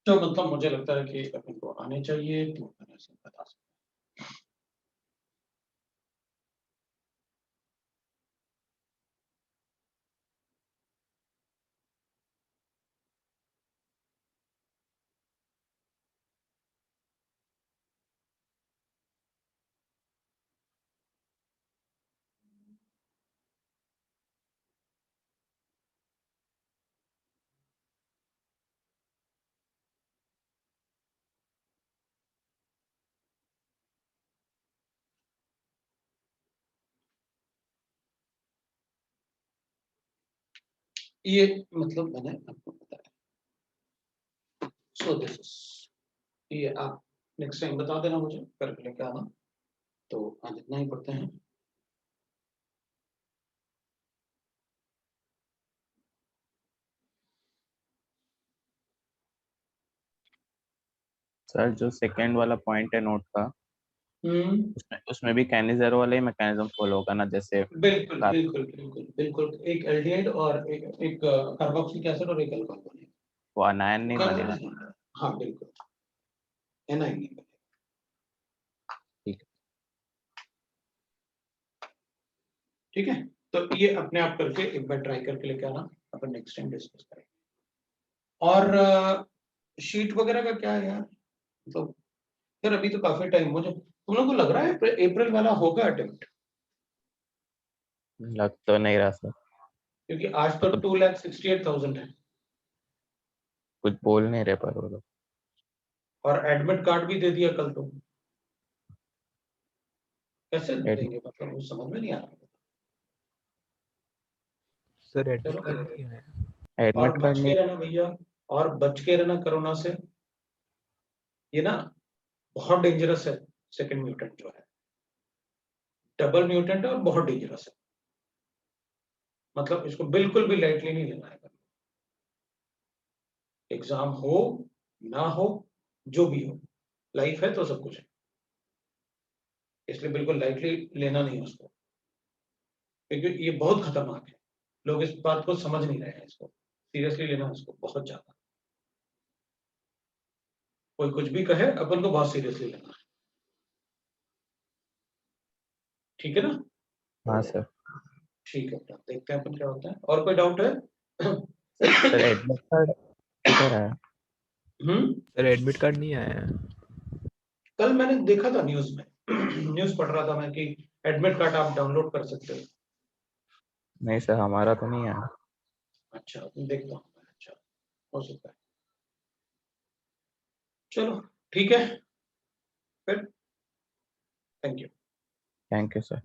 जो मतलब मुझे लगता है कि अपन को आने चाहिए, तो अपन ऐसे बता सकते हैं। ये मतलब मैंने आपको बताया, सो दिस इज, ये आप नेक्स्ट टाइम बता देना मुझे करके लेके आना, तो आज इतना ही पढ़ते हैं। सर जो सेकंड वाला पॉइंट है नोट का, उसमें भी कैनिज़ेरो वाला ही मैकेनिज्म फॉलो होगा ना, जैसे बिल्कुल बिल्कुल बिल्कुल बिल्कुल, एक एल्डिहाइड और एक कार्बोक्सिलिक एसिड और एक अल्कोहल बनेगा, वो अनायन नहीं बनेगा। हाँ बिल्कुल, एनाइन नहीं बनेगा। ठीक है। ठीक है, तो ये अपने आप करके एक बार ट्राई करके लेके आना, अपन नेक्स्ट टाइम डिस्कस करेंगे। और शीट वगैरह का क्या है यार, तो यार अभी तो काफी टाइम, मुझे तुम लोगों को लग रहा है अप्रैल वाला होगा अटेम्प्ट? लग तो नहीं रहा सर, क्योंकि आज तो 2,68,000 है, कुछ बोल नहीं रहे पर वो लोग। और एडमिट कार्ड भी दे दिया कल, तो कैसे देंगे, मतलब वो समझ में नहीं आ रहा। सर एडमिट चलो, कार्ड नहीं आया। और एडमिट बच कार्ड के नहीं। रहना भैया, और बच के रहना कोरोना से, ये ना बहुत डेंजरस है, सेकंड म्यूटेंट जो है, डबल म्यूटेंट है और बहुत डेंजरस है, मतलब इसको बिल्कुल भी लाइटली नहीं लेना है। एग्जाम हो ना हो, जो भी हो, लाइफ है तो सब कुछ है, इसलिए बिल्कुल लाइटली लेना नहीं है उसको, क्योंकि ये बहुत खतरनाक है, लोग इस बात को समझ नहीं रहे हैं, इसको सीरियसली लेना है इसको बहुत ज्यादा, कोई कुछ भी कहे अपन को बहुत सीरियसली लेना है, ठीक है ना? हाँ सर। ठीक है, देखते हैं अपन क्या होता है, और कोई डाउट है? सर एडमिट कार्ड किधर है? सर एडमिट कार्ड नहीं आया है। कल मैंने देखा था न्यूज में, न्यूज पढ़ रहा था मैं कि एडमिट कार्ड आप डाउनलोड कर सकते हो। नहीं सर हमारा तो नहीं है। अच्छा, देखता हूँ मैं, अच्छा हो सकता है, चलो ठीक है फिर, thank you. Thank you sir.